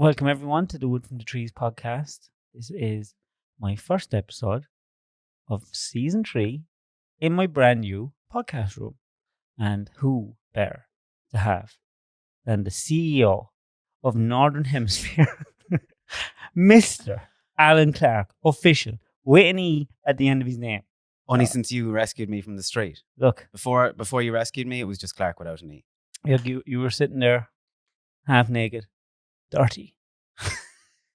Welcome everyone to the Wood from the Trees podcast. This is my first episode of season 3 in my brand new podcast room. And who better to have than the CEO of Northern Hemisphere, Mr. Alan Clark, official, with an E at the end of his name. Only since you rescued me from the street. Look, Before you rescued me, it was just Clark without an E. you were sitting there half naked, dirty.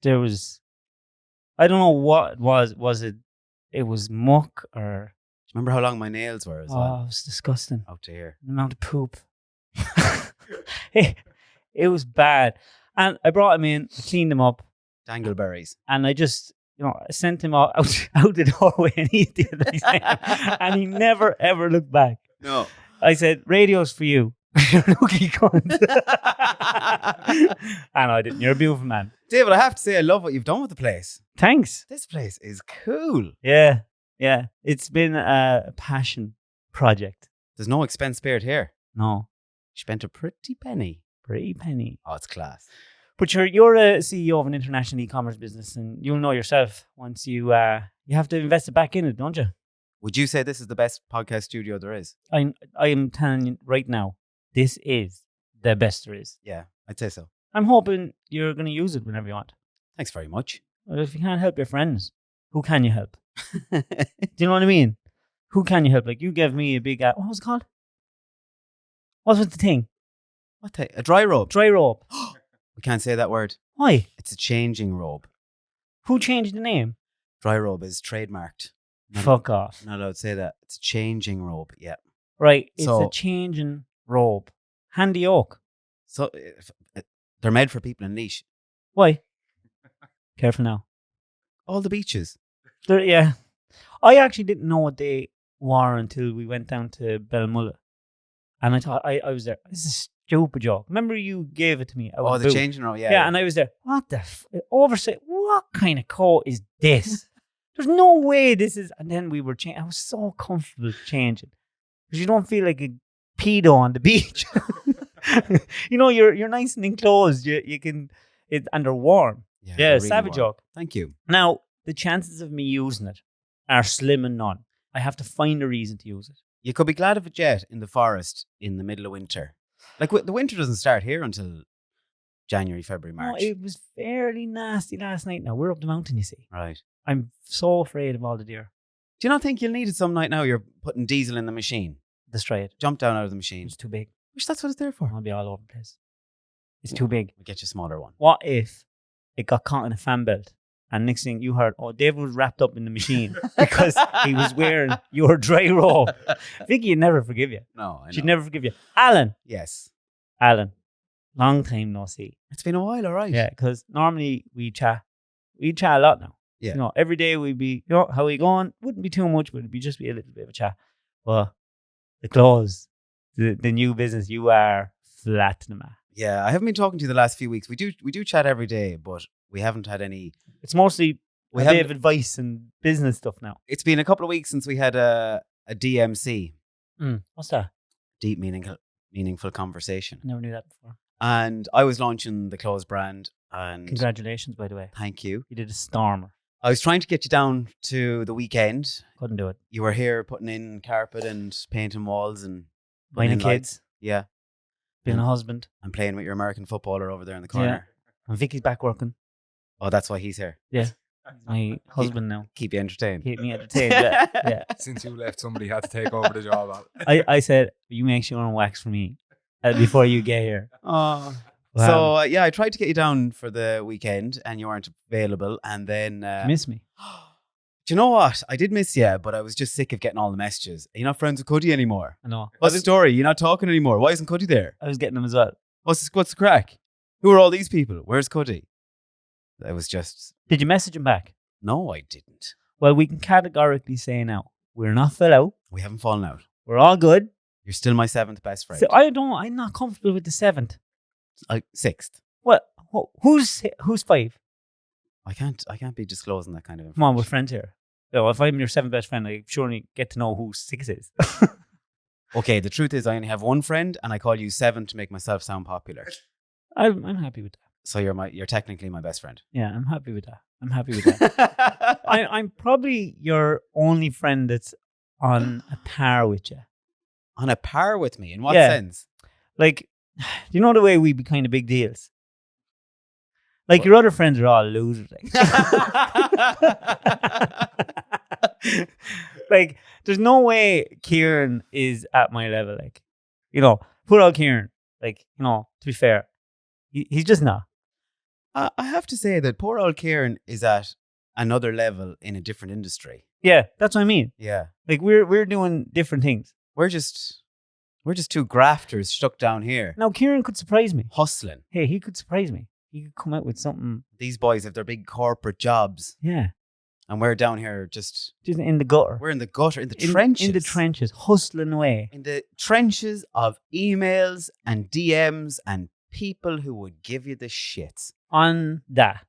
There was, I don't know what it was. It was muck or... Remember how long my nails were as Oh, well? it was disgusting. Out to here. The amount of poop. It was bad. And I brought him in, I cleaned him up, Dangleberries. and I just, I sent him out the doorway and he did it. And he never, ever looked back. No. I said, radio's for you. You're a lucky cunt. And I didn't. You're a beautiful man. David, I have to say, I love what you've done with the place. Thanks. This place is cool. Yeah. It's been a passion project. There's no expense spared here. No. You spent a pretty penny. Pretty penny. Oh, it's class. But you're a CEO of an international e-commerce business, and you'll know yourself once you have to invest it back in it, don't you? Would you say this is the best podcast studio there is? I am telling you right now, this is the best there is. Yeah, I'd say so. I'm hoping you're going to use it whenever you want. Thanks very much. Well, if you can't help your friends, who can you help? Do you know what I mean? Who can you help? Like, you gave me a big... what was it called? What was the thing? What a dry robe. Dry robe. We can't say that word. Why? It's a changing robe. Who changed the name? Dry robe is trademarked. Fuck off. Not allowed to say that. It's a changing robe. Yeah. Right. It's So- a changing robe. Handy oak. So they're made for people in niche. Why? Careful now. All the beaches. Yeah. I actually didn't know what they were until we went down to Belmullah. And I thought, I was there. This is a stupid joke. Remember you gave it to me? Oh, the changing robe. Yeah. Yeah, and I was there. What the oversight? What kind of coat is this? There's no way this is. And then we were changing. I was so comfortable changing because you don't feel like a pedo on the beach. You're nice and enclosed. You can, and they're warm. Yeah, really savage warm. joke. Thank you. Now the chances of me using it are slim and none. I have to find a reason to use it. You could be glad of a jet in the forest in the middle of winter. Like the winter doesn't start here until January, February, March. No, it was fairly nasty last night. Now we're up the mountain, you see. Right. I'm so afraid of all the deer. Do you not think you'll need it some night now? You're putting diesel in the machine. Destroy it. Jump down out of the machine. It's too big. Wish that's what it's there for. I'll be all over the place. It's too big. We'll get you a smaller one. What if it got caught in a fan belt and next thing you heard, oh, David was wrapped up in the machine because he was wearing your dry robe. Vicky would never forgive you. No, I know. She'd never forgive you. Alan, Yes. long time no see. It's been a while, all right. Yeah, because normally we chat. We chat a lot now. Yeah. Every day we'd be, how are you going? Wouldn't be too much, but it'd just be a little bit of a chat. But the clothes, the new business, you are flat to the mat. Yeah, I haven't been talking to you the last few weeks. We do chat every day, but we haven't had any. It's mostly We a bit haven't- of advice and business stuff now. It's been a couple of weeks since we had a DMC, What's that? deep meaningful conversation. I never knew that before. And I was launching the clothes brand, and Congratulations, by the way. thank you. You did a stormer. I was trying to get you down to the weekend. Couldn't do it. You were here putting in carpet and painting walls and Mine and putting in lights. kids, Yeah, being And- a husband. I'm playing with your American footballer over there in the corner. And Vicky's back working. Oh, that's why he's here. My husband now. Keep you entertained. Keep me entertained. Yeah. Since you left, somebody had to take over the job. I said, you make sure and wax for me before you get here. Oh. Wow. So, yeah, I tried to get you down for the weekend and you weren't available. And then, Miss me. do you know what? I did miss you, but I was just sick of getting all the messages. You're not friends with Cuddy anymore. I know. What's the story? You're not talking anymore. Why isn't Cuddy there? I was getting them as well. What's the crack? Who are all these people? Where's Cuddy? It was just, Did you message him back? no, I didn't. Well, we can categorically say now, we're not fell out. We haven't fallen out. We're all good. You're still my 7th best friend. So I'm not comfortable with the 7th. 6th. What? Who's 5? I can't be disclosing that kind of Come on, we're information. friends here. So if I'm your 7th best friend, I surely get to know who 6 is. Okay, the truth is I only have one friend and I call you 7 to make myself sound popular. I'm happy with that. So you're technically my best friend. Yeah, I'm happy with that. I'm probably your only friend that's on a par with you. On a par with me? In what Yeah. sense? Like, you know the way we be kind of big deals? Like, your other friends are all losers. Like, there's no way Kieran is at my level. Like, put out Kieran. Like, to be fair, he's just not. I have to say that poor old Kieran is at another level in a different industry. Yeah, that's what I mean. Yeah. Like, we're doing different things. We're just two grafters stuck down here. Now, Kieran could surprise me. Hustling. Hey, he could surprise me. He could come out with something. These boys have their big corporate jobs. Yeah. And we're down here just in the gutter. We're in the gutter, in the trenches. In the trenches, hustling away. In the trenches of emails and DMs and people who would give you the shits. On that.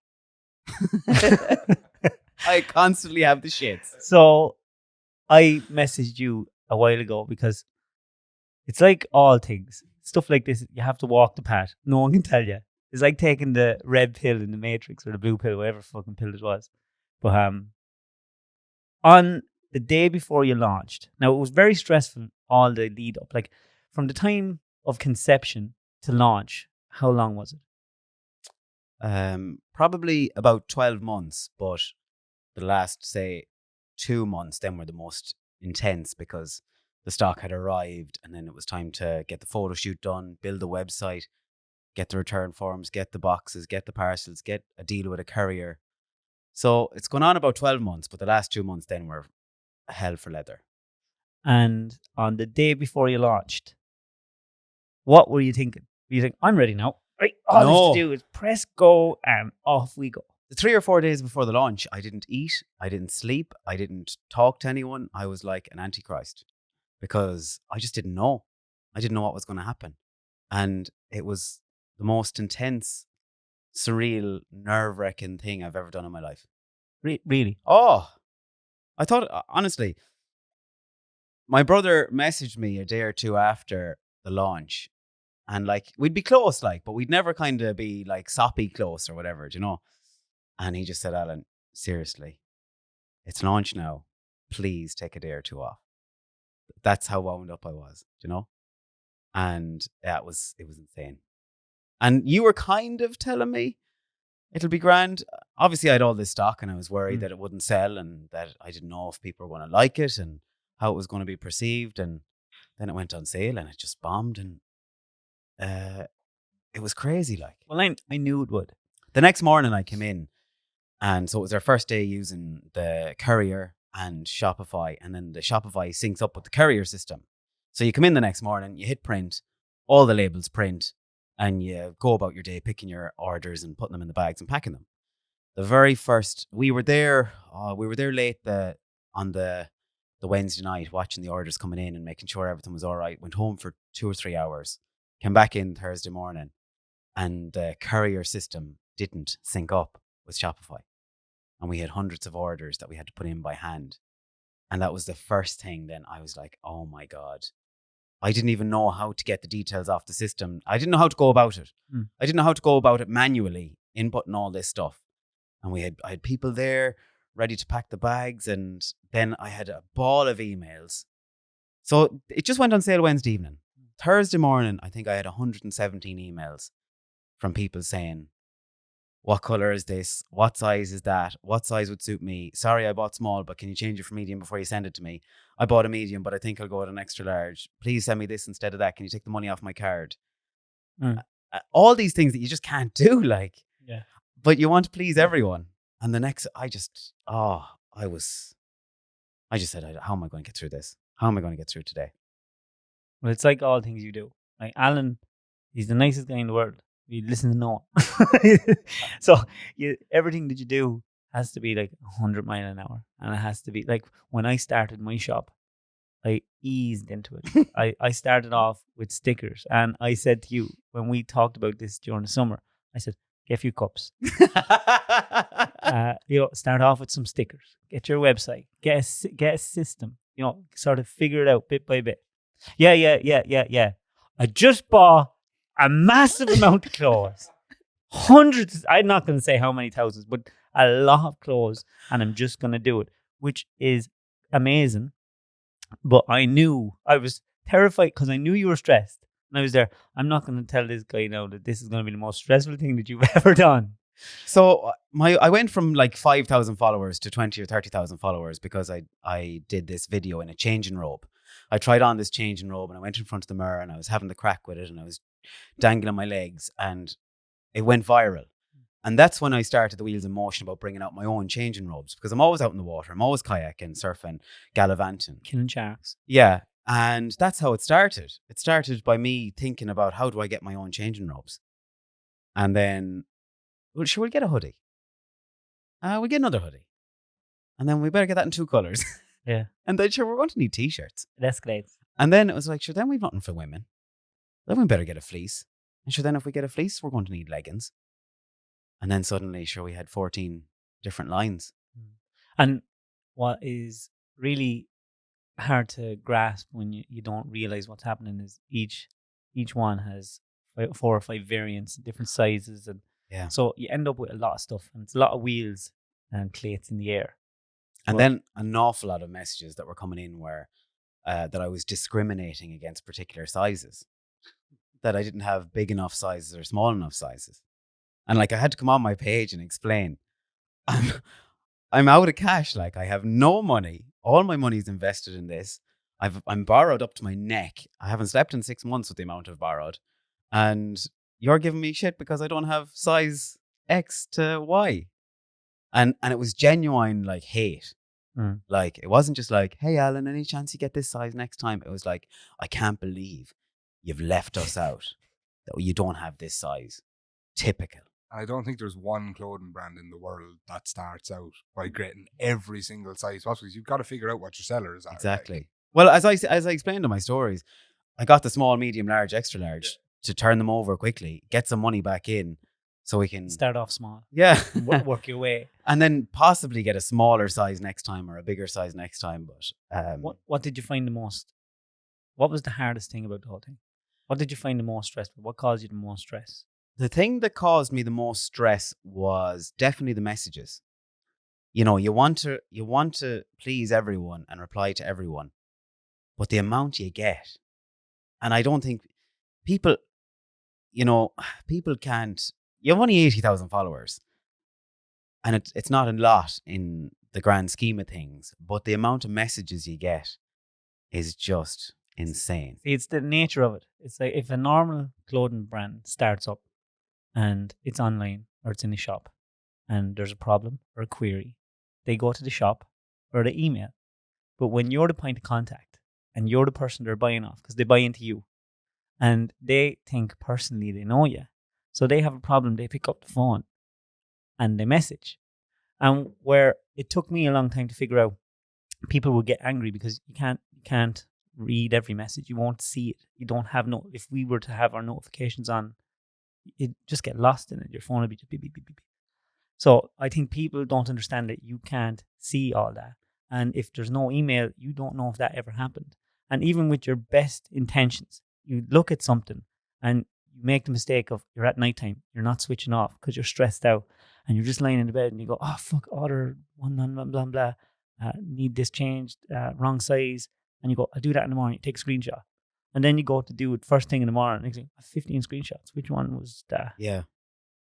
I constantly have the shits. So I messaged you a while ago because it's like all things. Stuff like this, you have to walk the path. No one can tell you. It's like taking the red pill in the Matrix or the blue pill, whatever fucking pill it was. But on the day before you launched, now it was very stressful, all the lead up. Like from the time of conception to launch, how long was it? Probably about 12 months, but the last, say, 2 months then were the most intense because the stock had arrived and then it was time to get the photo shoot done, build the website, get the return forms, get the boxes, get the parcels, get a deal with a courier. So it's gone on about 12 months, but the last 2 months then were hell for leather. And on the day before you launched, what were you thinking? Were you thinking, I'm ready now? Right, all I have to do is press go and off we go. The 3 or 4 days before the launch, I didn't eat, I didn't sleep, I didn't talk to anyone. I was like an antichrist because I just didn't know. I didn't know what was going to happen. And it was the most intense, surreal, nerve-wracking thing I've ever done in my life. Really? Oh, I thought, honestly, my brother messaged me a day or two after the launch. And like, we'd be close, like, but we'd never kind of be like soppy close or whatever, do you know? And he just said, Alan, seriously, it's launch now. Please take a day or two off. That's how wound up I was, do you know? And yeah, it was insane. And you were kind of telling me it'll be grand. Obviously, I had all this stock and I was worried that it wouldn't sell and that I didn't know if people were going to like it and how it was going to be perceived. And then it went on sale and it just bombed and it was crazy. Like, well, I knew it would. The next morning I came in, and so it was our first day using the courier and Shopify, and then the Shopify syncs up with the courier system. So you come in the next morning, you hit print, all the labels print, and you go about your day picking your orders and putting them in the bags and packing them. The very first, we were there late on the Wednesday night, watching the orders coming in and making sure everything was all right. Went home for 2 or 3 hours. Came back in Thursday morning and the courier system didn't sync up with Shopify. And we had hundreds of orders that we had to put in by hand. And that was the first thing then I was like, oh my God. I didn't even know how to get the details off the system. I didn't know how to go about it. I didn't know how to go about it manually, inputting all this stuff. And I had people there ready to pack the bags. And then I had a ball of emails. So it just went on sale Wednesday evening. Thursday morning, I think I had 117 emails from people saying, what color is this? What size is that? What size would suit me? Sorry, I bought small, but can you change it for medium before you send it to me? I bought a medium, but I think I'll go with an extra large. Please send me this instead of that. Can you take the money off my card? All these things that you just can't do, like. Yeah. But you want to please everyone. And the next, I just said, how am I going to get through this? How am I going to get through today? Well, it's like all things you do. Like Alan, he's the nicest guy in the world. You listen to no one. So everything that you do has to be like 100 miles an hour. And it has to be like when I started my shop, I eased into it. I started off with stickers. And I said to you, when we talked about this during the summer, I said, get a few cups. Start off with some stickers. Get your website. Get a system. Sort of figure it out bit by bit. Yeah. I just bought a massive amount of clothes. hundreds. I'm not going to say how many thousands, but a lot of clothes, and I'm just going to do it, which is amazing. But I knew I was terrified because I knew you were stressed, and I was there. I'm not going to tell this guy now that this is going to be the most stressful thing that you've ever done. So I went from like 5,000 followers to 20 or 30,000 followers because I did this video in a changing robe. I tried on this changing robe and I went in front of the mirror and I was having the crack with it and I was dangling my legs and it went viral. And that's when I started the wheels in motion about bringing out my own changing robes because I'm always out in the water. I'm always kayaking, surfing, gallivanting. Killing sharks. Yeah. And that's how it started. It started by me thinking about how do I get my own changing robes? And then, well, sure, we'll get a hoodie. We'll get another hoodie. And then we better get that in 2 colors. Yeah. And then, sure, we're going to need t-shirts. It escalates. And then it was like, sure, then we've nothing for women. Then we better get a fleece. And sure, then if we get a fleece, we're going to need leggings. And then suddenly, sure, we had 14 different lines. And what is really hard to grasp when you don't realize what's happening is each one has 4 or 5 variants, different sizes, and Yeah. so you end up with a lot of stuff, and it's a lot of wheels and plates in the air. And But- then an awful lot of messages that were coming in where that I was discriminating against particular sizes, that I didn't have big enough sizes or small enough sizes. And like I had to come on my page and explain, I'm out of cash. Like I have no money. All my money's invested in this. I'm borrowed up to my neck. I haven't slept in 6 months with the amount I've borrowed. And you're giving me shit because I don't have size X to Y. And it was genuine like hate. Mm. Like it wasn't just like, hey Alan, any chance you get this size next time? It was like, I can't believe you've left us out. That you don't have this size. Typical. I don't think there's one clothing brand in the world that starts out by getting every single size possible. Because you've got to figure out what your sellers are. Exactly. Well, as I explained in my stories, I got the small, medium, large, extra large to turn them over quickly, get some money back in, so we can Start off small, yeah, work your way. and then possibly get a smaller size next time or a bigger size next time. But What did you find the most? What was the hardest thing about the whole thing? What did you find the most stressful? What caused you the most stress? the thing that caused me the most stress was definitely the messages. You know, you want to please everyone and reply to everyone, but the amount you get, and I don't think people can't. You have only 80,000 followers, and it's not a lot in the grand scheme of things. But the amount of messages you get is just insane. See, it's the nature of it. It's like if a normal clothing brand starts up and it's online or it's in a shop and there's a problem or a query, they go to the shop or the email. But when you're the point of contact and you're the person they're buying off because they buy into you and they think personally they know you, so they have a problem, they pick up the phone and they message. And where it took me a long time to figure out, people would get angry because you can't read every message. You won't see it. You don't have if we were to have our notifications on, you'd just get lost in it. Your phone would be just beep, beep, beep, beep. So I think people don't understand that you can't see all that. And if there's no email, you don't know if that ever happened. And even with your best intentions, you look at something and you make the mistake of you're at nighttime, you're not switching off because you're stressed out and you're just lying in the bed and you go, oh, fuck, order one, blah, blah, blah, blah. Need this changed, wrong size. And you go, I'll do that in the morning. You take a screenshot. And then you go to do it first thing in the morning. And you think, 15 screenshots. Which one was that? Yeah.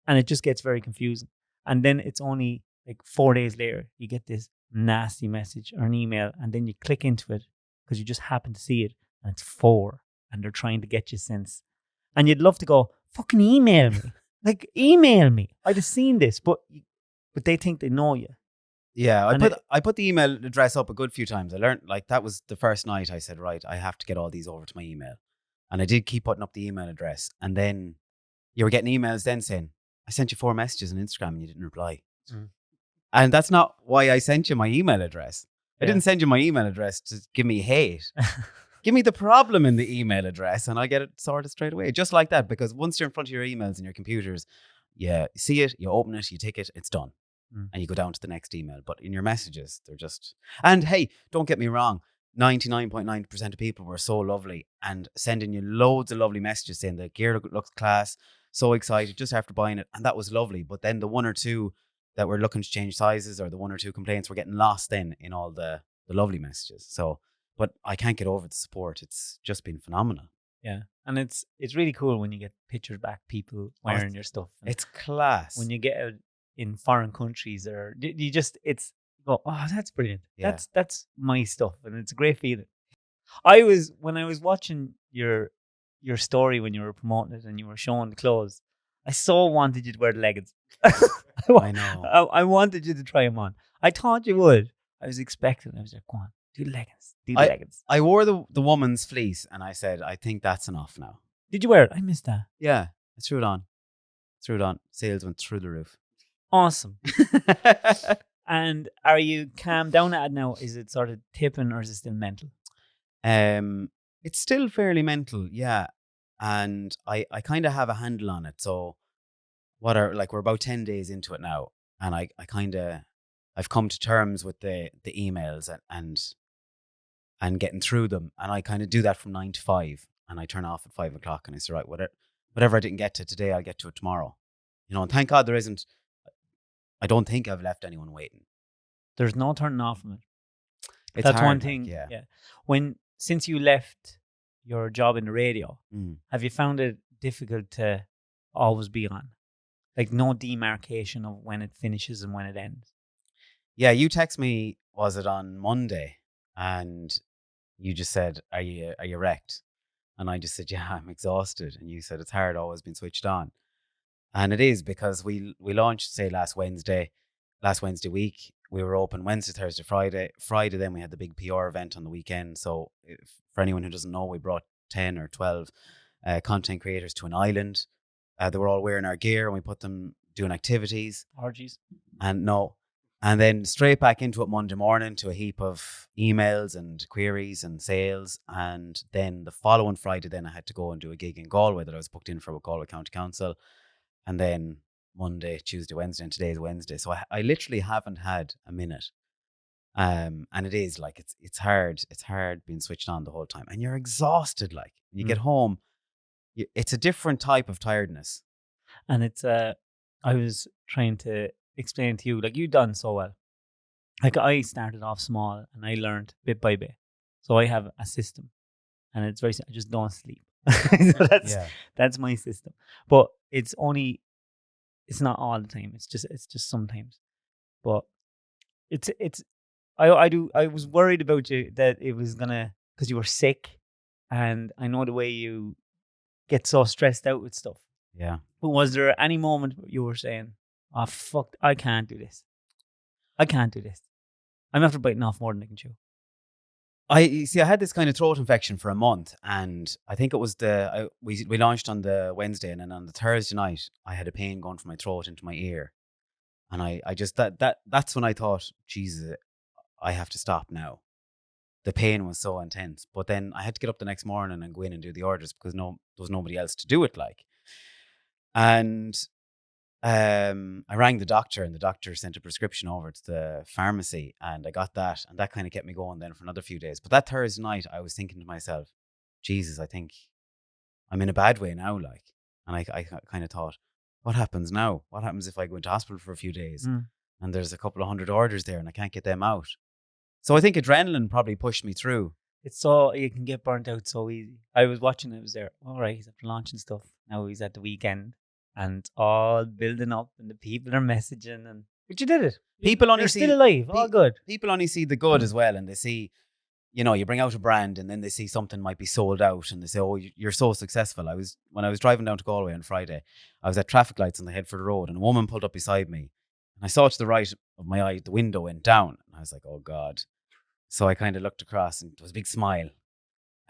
And it just gets very confusing. And then it's only like 4 days later, you get this nasty message or an email. And then you click into it because you just happen to see it. And it's 4. And they're trying to get you since. And you'd love to go, fucking email me. Like, email me. I'd have seen this. But they think they know you. Yeah, And I put the email address up a good few times. I learned, like, that was the first night I said, right, I have to get all these over to my email. And I did keep putting up the email address. And then you were getting emails then saying, I sent you 4 messages on Instagram and you didn't reply. Mm. And that's not why I sent you my email address. I Yeah. didn't send you my email address to give me hate. Give me the problem in the email address and I'll get it sorted straight away. Just like that, because once you're in front of your emails and your computers, you see it, you open it, you tick it, it's done. And you go down to the next email. But in your messages, they're just... And hey, don't get me wrong, 99.9% of people were so lovely and sending you loads of lovely messages saying the gear looks class, so excited just after buying it. And that was lovely. But then the one or two that were looking to change sizes, or the one or two complaints, were getting lost then in all the lovely messages. So, but I can't get over the support. It's just been phenomenal. Yeah, and it's really cool when you get pictures back, people wearing your stuff. And It's class. when you get out in foreign countries, or you just you go, oh, that's brilliant. Yeah. That's my stuff, and it's a great feeling. When I was watching your story when you were promoting it and you were showing the clothes, I so wanted you to wear the leggings. I know. I wanted you to try them on. I thought you would. I was expecting. I was like, go on, do the leggings. Do the leggings. I wore the woman's fleece, and I said, I think that's enough now. Did you wear it? I missed that. Yeah, I threw it on. Sales went through the roof. Awesome. And are you calmed down at it now? Is it sort of tipping, or is it still mental? It's still fairly mental, yeah. And I kind of have a handle on it. So we're about 10 days into it now, and I've come to terms with the emails and getting through them, and I kind of do that from 9 to 5, and I turn off at 5 o'clock, and I say, right, whatever I didn't get to today, I'll get to it tomorrow. And thank God I don't think I've left anyone waiting. There's no turning off from it. It's That's hard, one thing. yeah. Since you left your job in the radio, have you found it difficult to always be on? Like no demarcation of when it finishes and when it ends? Yeah, you text me, was it on Monday? And you just said, are you wrecked? And I just said, yeah, I'm exhausted. And you said, it's hard always being switched on. And it is, because we launched, say, last Wednesday week. We were open Wednesday, Thursday, Friday. Friday, then we had the big PR event on the weekend. So for anyone who doesn't know, we brought 10 or 12 content creators to an island. They were all wearing our gear, and we put them doing activities. Orgies? And then straight back into it Monday morning to a heap of emails and queries and sales. And then the following Friday, then I had to go and do a gig in Galway that I was booked in for with Galway County Council. And then Monday, Tuesday, Wednesday, and today's Wednesday. So I literally haven't had a minute. And it is like, it's hard. It's hard being switched on the whole time. And you're exhausted. Like when you get home, it's a different type of tiredness. And it's, I was trying to explain to you, like you've done so well. Like I started off small and I learned bit by bit. So I have a system, and it's I just don't sleep. So that's my system. But it's not all the time. It's just sometimes. But I was worried about you that it was because you were sick, and I know the way you get so stressed out with stuff. Yeah. But was there any moment you were saying, oh fuck, I can't do this. I'm after biting off more than I can chew. I had this kind of throat infection for a month, and I think it was we launched on the Wednesday, and then on the Thursday night I had a pain going from my throat into my ear, and I just that's when I thought, Jesus, I have to stop now. The pain was so intense, but then I had to get up the next morning and go in and do the orders because there was nobody else to do it. And I rang the doctor, and the doctor sent a prescription over to the pharmacy, and I got that, and that kind of kept me going then for another few days. But that Thursday night, I was thinking to myself, Jesus, I think I'm in a bad way now, and I kind of thought, what happens now? What happens if I go into hospital for a few days and there's a couple of 100 orders there and I can't get them out? So I think adrenaline probably pushed me through. It's so, you can get burnt out so easy. I was watching, I was there, all right, he's after launching stuff. Now he's at the weekend. And all building up, and the people are messaging, but you did it. People only You're see, still alive. All good. People only see the good as well, and they see, you bring out a brand, and then they see something might be sold out, and they say, "Oh, you're so successful." When I was driving down to Galway on Friday, I was at traffic lights on the Headford Road, and a woman pulled up beside me, and I saw to the right of my eye the window went down, and I was like, "Oh God!" So I kind of looked across, and there was a big smile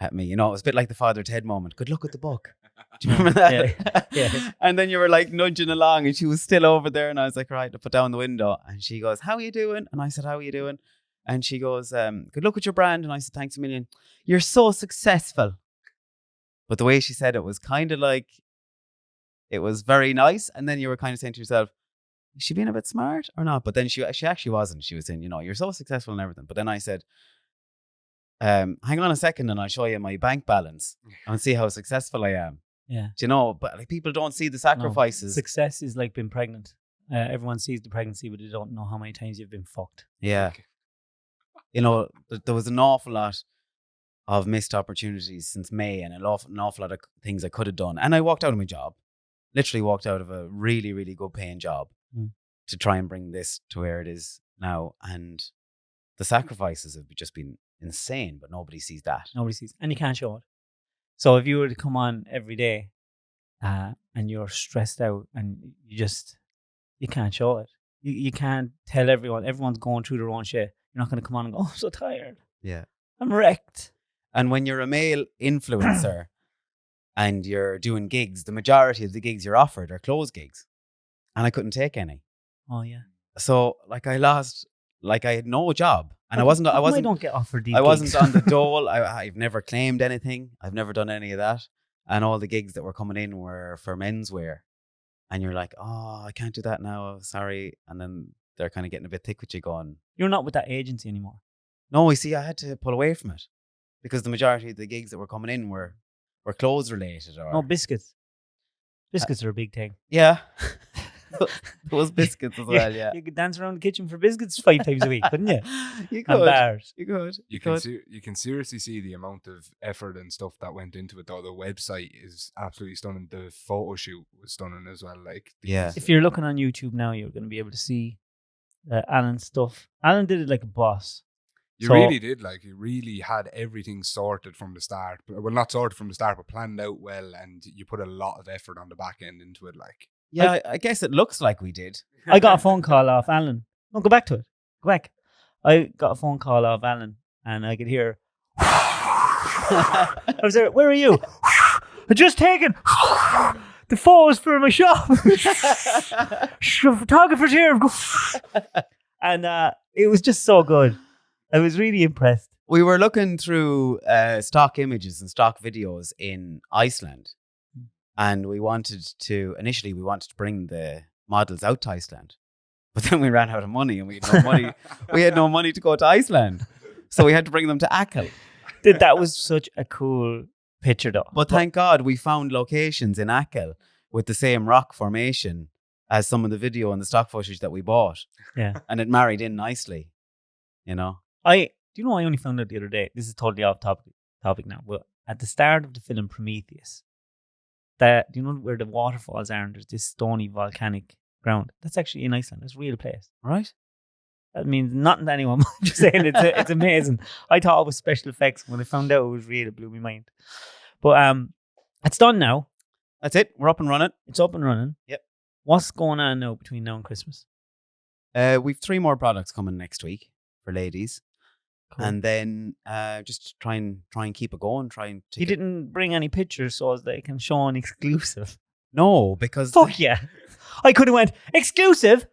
at me. It was a bit like the Father Ted moment. Good luck with the book. Do you remember that? Yeah. And then you were like nudging along, and she was still over there, and I was like, right, I put down the window, and she goes, how are you doing? And I said, how are you doing? And she goes, good luck with your brand. And I said, thanks a million. You're so successful. But the way she said it was kind of like, it was very nice. And then you were kind of saying to yourself, is she being a bit smart or not? But then she actually wasn't. She was saying, you're so successful and everything. But then I said, hang on a second and I'll show you my bank balance and see how successful I am. Yeah. Do you know? But like people don't see the No. sacrifices. Success is like being pregnant. Everyone sees the pregnancy, but they don't know how many times you've been fucked. Yeah. You know, there was an awful lot of missed opportunities since May, and an awful lot of things I could have done. And I walked out of my job, literally walked out of a really, really good paying job to try and bring this to where it is now. And the sacrifices have just been insane, but nobody sees that. Nobody sees, and you can't show it. So if you were to come on every day and you're stressed out and you can't show it. You can't tell everyone's going through their own shit. You're not going to come on and go, oh, I'm so tired. Yeah. I'm wrecked. And when you're a male influencer and you're doing gigs, the majority of the gigs you're offered are closed gigs. And I couldn't take any. Oh, yeah. So like I had no job. And I don't get offered these I wasn't gigs? on the dole. I've never claimed anything. I've never done any of that. And all the gigs that were coming in were for menswear. And you're like, oh, I can't do that now. Sorry. And then they're kind of getting a bit thick with you going. You're not with that agency anymore. No, you see, I had to pull away from it because the majority of the gigs that were coming in were clothes related. Or No, biscuits. Biscuits are a big thing. Yeah. Those biscuits as well, yeah. You could dance around the kitchen for biscuits 5 times a week, couldn't you? You And could. bars. You could. You can seriously see the amount of effort and stuff that went into it. Though the website is absolutely stunning. The photo shoot was stunning as well. Like Yeah. If you're looking on YouTube now, you're going to be able to see Alan's stuff. Alan did it like a boss. You So- really did. Like you really had everything sorted from the start. Well, not sorted from the start, but planned out well, and you put a lot of effort on the back end into it. Like Yeah, I guess it looks like we did. I got a phone call off Alan. No, go back to it. Go back. I got a phone call off Alan, and I could hear. I was there. Where are you? I just taken the photos for my shop. Photographer's here. And it was just so good. I was really impressed. We were looking through stock images and stock videos in Iceland. And we wanted to bring the models out to Iceland. But then we ran out of money and we had no money. We had no money to go to Iceland. So we had to bring them to Achill. That was such a cool picture though. But thank God we found locations in Achill with the same rock formation as some of the video and the stock footage that we bought. Yeah. And it married in nicely, you know. Do you know I only found out the other day? This is totally off topic now. But at the start of the film Prometheus, do you know where the waterfalls are and there's this stony volcanic ground? That's actually in Iceland. It's a real place. Right? That means nothing to anyone. I'm just saying it's amazing. I thought it was special effects. When I found out it was real, it blew my mind. But it's done now. That's it. We're up and running. It's up and running. Yep. What's going on now between now and Christmas? We've 3 more products coming next week for ladies. Cool. And then just try and keep it going. He didn't bring any pictures so as they can show an exclusive. No, because Fuck yeah. I could have went, exclusive.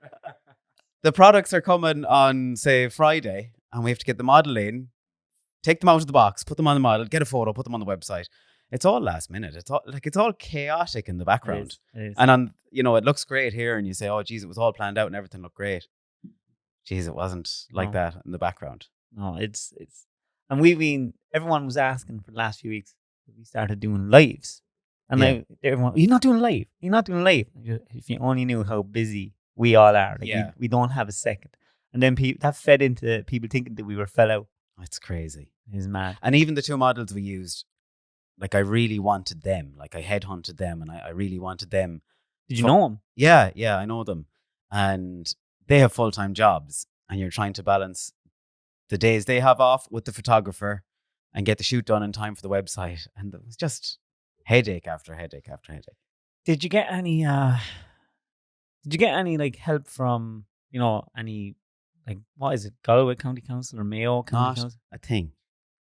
the products are coming on, say, Friday, and we have to get the model in, take them out of the box, put them on the model, get a photo, put them on the website. It's all last minute. It's all chaotic in the background. It is. And it looks great here, and you say, oh, geez, it was all planned out and everything looked great. Geez, it wasn't like that in the background. No, it's and everyone was asking for the last few weeks that we started doing lives. And Yeah. everyone, you're not doing live. You're not doing live. If you only knew how busy we all are. Like Yeah. we don't have a second. And then that fed into people thinking that we were fell out. It's crazy. It's mad. And even the 2 models we used, like I really wanted them. Like I headhunted them and I really wanted them. Did you know them? Yeah, I know them. And they have full-time jobs and you're trying to balance the days they have off with the photographer and get the shoot done in time for the website. And it was just headache after headache after headache. Did you get any like help from, any, like, what is it, Galway County Council or Mayo County Not Council? a thing.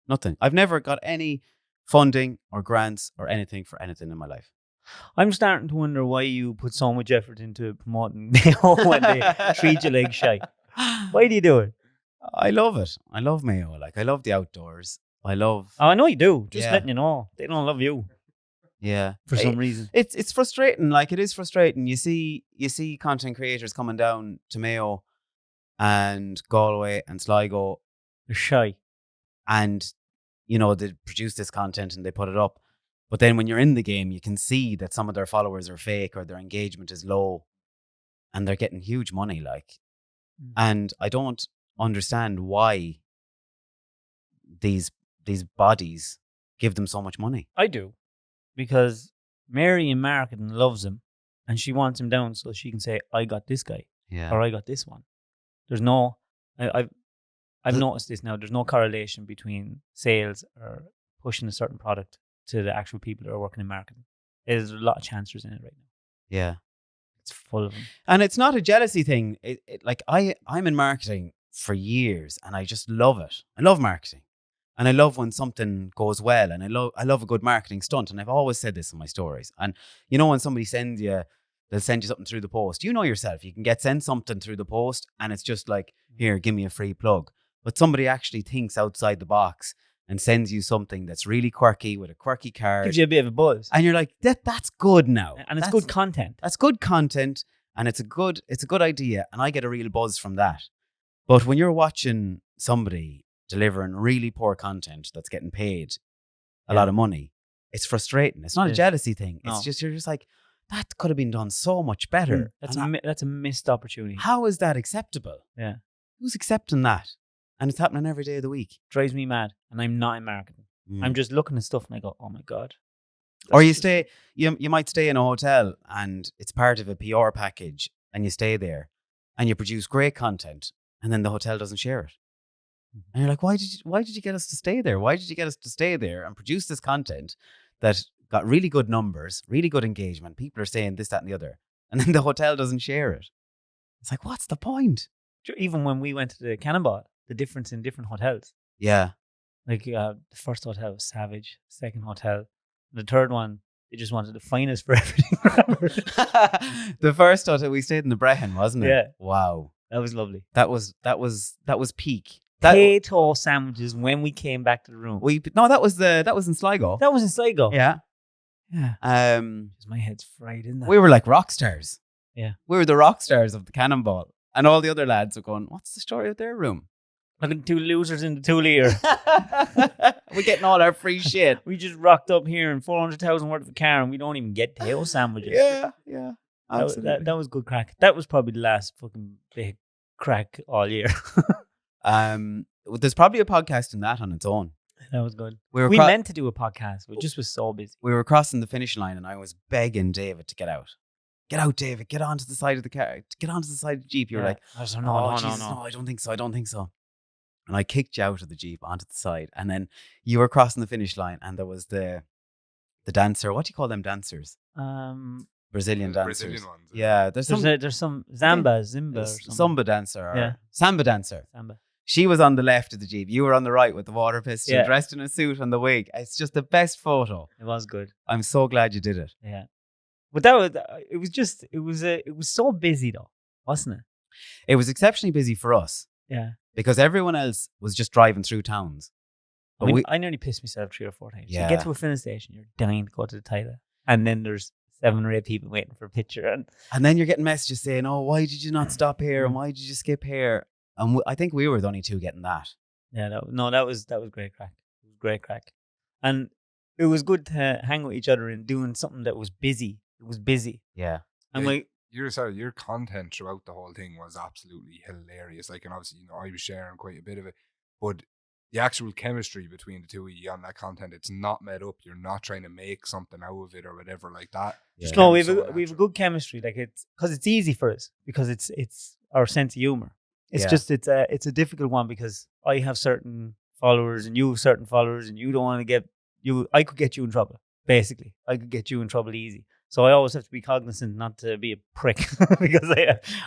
Nothing. I've never got any funding or grants or anything for anything in my life. I'm starting to wonder why you put so much effort into promoting Mayo when they treat you like shy. Why do you do it? I love it. I love Mayo. Like I love the outdoors. I love. Oh, I know you do. Just Yeah. letting you know. They don't love you Yeah. for some reason. It's frustrating. Like it is frustrating. You see content creators coming down to Mayo and Galway and Sligo, They're shy. and they produce this content and they put it up, But then when you're in the game, you can see that some of their followers are fake or their engagement is low and they're getting huge money. Like, and I don't understand why these bodies give them so much money. I do, because Mary in marketing loves him, and she wants him down so she can say, "I got this guy," or "I got this one." There's no, I've noticed this now. There's no correlation between sales or pushing a certain product to the actual people that are working in marketing. There's a lot of chancers in it right now. Yeah. It's full of them. And it's not a jealousy thing. Like I'm in marketing for years and I just love it. I love marketing. And I love when something goes well, and I love a good marketing stunt. And I've always said this in my stories. And you know, when somebody they'll send you something through the post. You know yourself, you can get sent something through the post and it's just like, here, give me a free plug. But somebody actually thinks outside the box and sends you something that's really quirky with a quirky card. Gives you a bit of a buzz. And you're like, that's good now. And it's good content. That's good content, and it's a good idea, and I get a real buzz from that. But when you're watching somebody delivering really poor content that's getting paid a lot of money, it's frustrating. It's not a jealousy thing. It's just, you're just like, that could have been done so much better. That's a missed opportunity. How is that acceptable? Yeah. Who's accepting that? And it's happening every day of the week. Drives me mad, and I'm not in marketing. I'm just looking at stuff and I go, oh my God. Or you might stay in a hotel and it's part of a PR package, and you stay there and you produce great content, and then the hotel doesn't share it. And you're like, why did you get us to stay there? Why did you get us to stay there and produce this content that got really good numbers, really good engagement? People are saying this, that, and the other. And then the hotel doesn't share it. It's like, what's the point? Even when we went to the Cannonball, the difference in different hotels. Yeah. Like the first hotel was savage. Second hotel. The third one, they just wanted the finest for everything. The first hotel, we stayed in the Brehon, wasn't it? Yeah. Wow. That was lovely. That was peak. Potato sandwiches when we came back to the room. That was in Sligo. That was in Sligo. Yeah. Yeah. My head's fried, isn't that? We were like rock stars. Yeah. We were the rock stars of the Cannonball. And all the other lads were going, what's the story of their room? Look at the two losers in the 2 liter. We're getting all our free shit. We just rocked up here in 400,000 worth of a car and we don't even get tail sandwiches. Yeah. Absolutely. That was good crack. That was probably the last fucking big crack all year. There's probably a podcast in that on its own. That was good. We meant to do a podcast, but just was so busy. We were crossing the finish line and I was begging David to get out. Get out, David. Get onto the side of the car. Get onto the side of the Jeep. You were like, I don't no, know. I don't think so. And I kicked you out of the Jeep onto the side. And then you were crossing the finish line and there was the dancer. What do you call them dancers? Brazilian dancers. Brazilian ones. Yeah. There's some Zimba. Samba dancer. Or Samba dancer. Samba. She was on the left of the Jeep. You were on the right with the water pistol, Yeah. dressed in a suit and the wig. It's just the best photo. It was good. I'm so glad you did it. Yeah. But it was so busy though, wasn't it? It was exceptionally busy for us. Yeah. Because everyone else was just driving through towns. I nearly pissed myself 3 or 4 times. Yeah. You get to a filling station, you're dying to go to the toilet. And then there's 7 or 8 people waiting for a picture. And then you're getting messages saying, oh, why did you not stop here? And why did you skip here? And I think we were the only 2 getting that. Yeah, that was great crack. It was great crack. And it was good to hang with each other and doing something that was busy. It was busy. Yeah. And like, your content throughout the whole thing was absolutely hilarious. Like, and obviously, I was sharing quite a bit of it, but the actual chemistry between the two of you on that content, it's not made up. You're not trying to make something out of it or whatever like that. Yeah. no, we have a good chemistry. Like it's because it's easy for us because it's our sense of humor. It's just it's a difficult one because I have certain followers and you have certain followers and you don't want to get you. I could get you in trouble. Basically, I could get you in trouble easy. So I always have to be cognizant not to be a prick because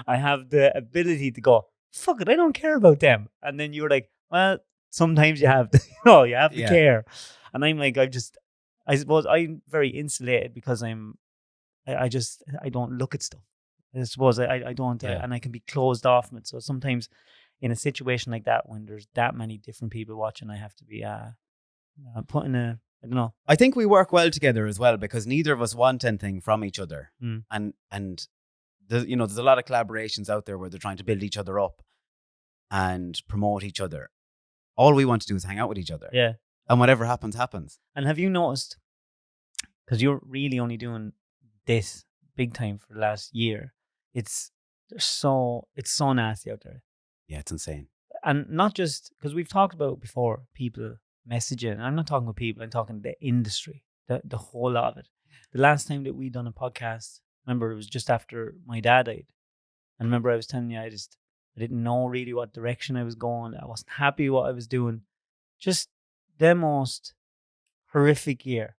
I have the ability to go, fuck it, I don't care about them. And then you're like, well, sometimes you have to, you have to care. And I'm like, I suppose I'm very insulated because I don't look at stuff. I suppose I don't, and I can be closed off from it. So sometimes in a situation like that, when there's that many different people watching, I have to be putting I don't know. I think we work well together as well because neither of us want anything from each other. And there's a lot of collaborations out there where they're trying to build each other up and promote each other. All we want to do is hang out with each other. Yeah. And whatever happens, happens. And have you noticed because you're really only doing this big time for the last year. It's so nasty out there. Yeah, it's insane. And not just because we've talked about before people messaging. I'm not talking about people, I'm talking the industry, the whole lot of it. The last time that we done a podcast, remember, it was just after my dad died. And remember, I was telling you, I didn't know really what direction I was going. I wasn't happy with what I was doing. Just the most horrific year.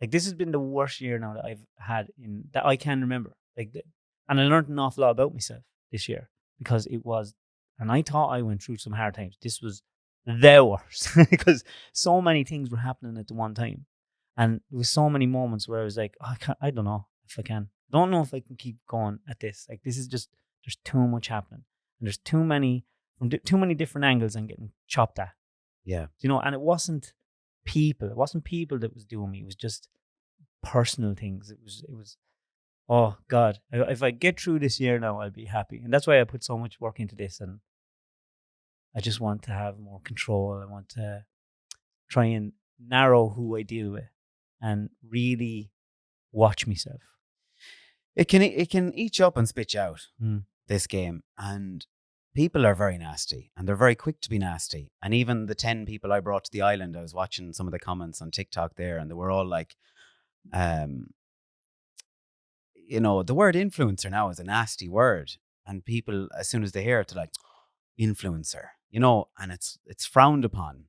Like, this has been the worst year now that I've had in that I can remember. And I learned an awful lot about myself this year because it was, and I thought I went through some hard times. This was the worst because so many things were happening at the one time. And there was so many moments where I was like, oh, I don't know if I can. I don't know if I can keep going at this. Like, this is just, there's too much happening. And there's too many, from too many different angles I'm getting chopped at. Yeah. And it wasn't people. It wasn't people that was doing me. It was just personal things. It was, oh God, if I get through this year now, I'll be happy. And that's why I put so much work into this. And I just want to have more control. I want to try and narrow who I deal with and really watch myself. It can eat you up and spit you out, this game. And people are very nasty and they're very quick to be nasty. And even the 10 people I brought to the island, I was watching some of the comments on TikTok there and they were all like, the word influencer now is a nasty word. And people, as soon as they hear it, they're like, influencer, and it's frowned upon.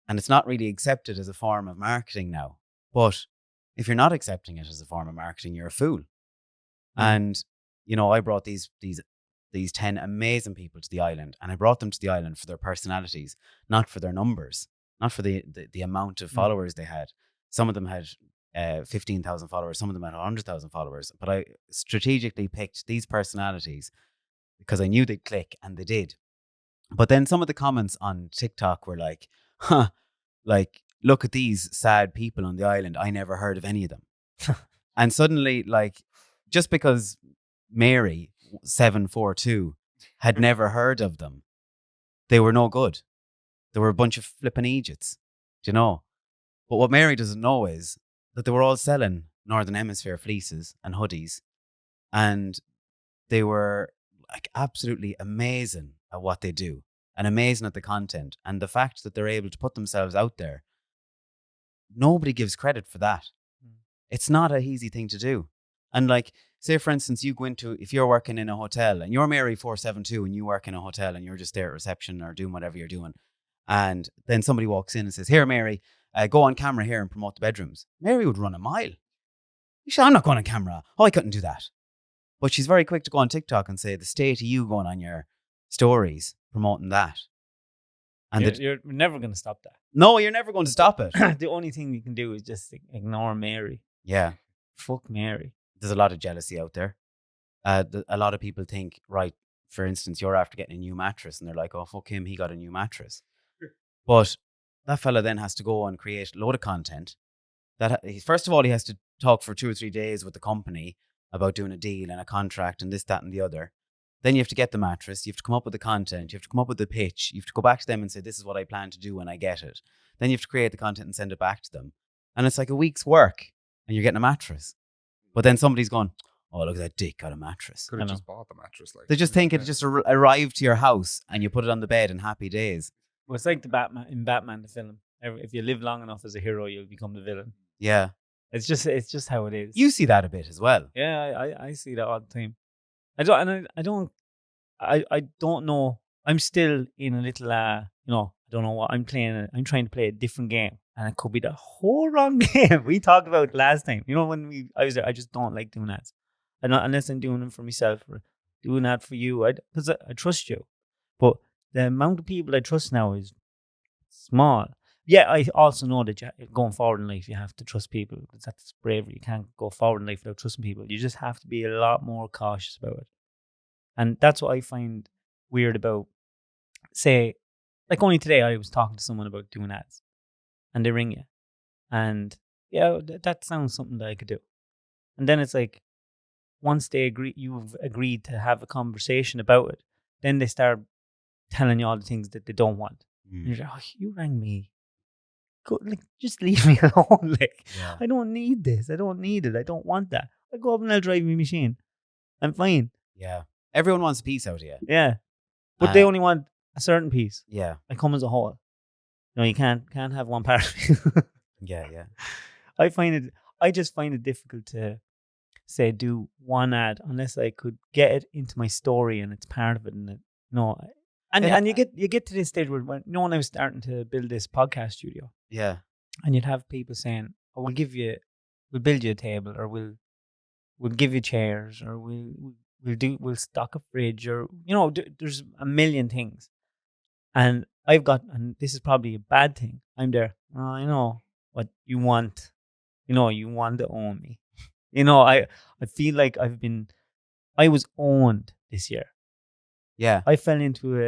And it's not really accepted as a form of marketing now. But if you're not accepting it as a form of marketing, you're a fool. And, I brought these 10 amazing people to the island, and I brought them to the island for their personalities, not for their numbers, not for the amount of followers they had. Some of them had 15,000 followers, some of them had 100,000 followers. But I strategically picked these personalities because I knew they'd click, and they did. But then some of the comments on TikTok were like, like, look at these sad people on the island. I never heard of any of them. And suddenly, like, just because Mary 742 had never heard of them, they were no good. They were a bunch of flipping Egypts, But what Mary doesn't know is that they were all selling Northern Hemisphere fleeces and hoodies. And they were like absolutely amazing at what they do and amazing at the content. And the fact that they're able to put themselves out there, nobody gives credit for that. It's not an easy thing to do. And like, say for instance, you go into, if you're working in a hotel and you're Mary 472 and you work in a hotel and you're just there at reception or doing whatever you're doing. And then somebody walks in and says, here, Mary, go on camera here and promote the bedrooms. Mary would run a mile. She said, I'm not going on camera. Oh, I couldn't do that. But she's very quick to go on TikTok and say, the state of you going on your stories, promoting that. And you're never going to stop that. No, you're never going to stop it. The only thing you can do is just ignore Mary. Yeah. Fuck Mary. There's a lot of jealousy out there. A lot of people think, right, for instance, you're after getting a new mattress and they're like, oh, fuck him, he got a new mattress. But that fella then has to go and create a load of content. First of all, he has to talk for 2 or 3 days with the company about doing a deal and a contract and this, that, and the other. Then you have to get the mattress. You have to come up with the content. You have to come up with the pitch. You have to go back to them and say, this is what I plan to do when I get it. Then you have to create the content and send it back to them. And it's like a week's work and you're getting a mattress. But then somebody's going, oh, look at that dick got a mattress. Could have just bought the mattress. They just think it just arrived to your house and you put it on the bed and happy days. Well, it's like in Batman, the film. If you live long enough as a hero, you'll become the villain. Yeah. It's just how it is. You see that a bit as well. Yeah, I see that all the time. I don't know. I'm still in a little, I don't know what I'm playing. I'm trying to play a different game, and it could be the whole wrong game we talked about last time. When I was there, I just don't like doing ads, unless I'm doing them for myself or doing that for you. Because I trust you, but the amount of people I trust now is small. Yeah, I also know that going forward in life, you have to trust people. That's bravery. You can't go forward in life without trusting people. You just have to be a lot more cautious about it. And that's what I find weird about, say, like only today I was talking to someone about doing ads and they ring you. And yeah, that sounds something that I could do. And then it's like, once you've agreed to have a conversation about it, then they start telling you all the things that they don't want. And you're like, oh, you rang me go, like, just leave me alone. Like, Yeah. I don't need this. I don't need it. I don't want that. I go up and I'll drive my machine. I'm fine. Yeah. Everyone wants a piece out of you. Yeah. But they only want a certain piece. Yeah. I come as a whole. No, you can't have one part. Yeah. Yeah. I just find it difficult to say do one ad unless I could get it into my story and it's part of it. And and you get to this stage where when I was starting to build this podcast studio, Yeah. and you'd have people saying, "Oh, we'll build you a table, or we'll give you chairs, or we'll stock a fridge, or there's a million things." And and this is probably a bad thing. I'm there. Oh, I know what you want. You want to own me. I feel like I was owned this year. Yeah. I fell into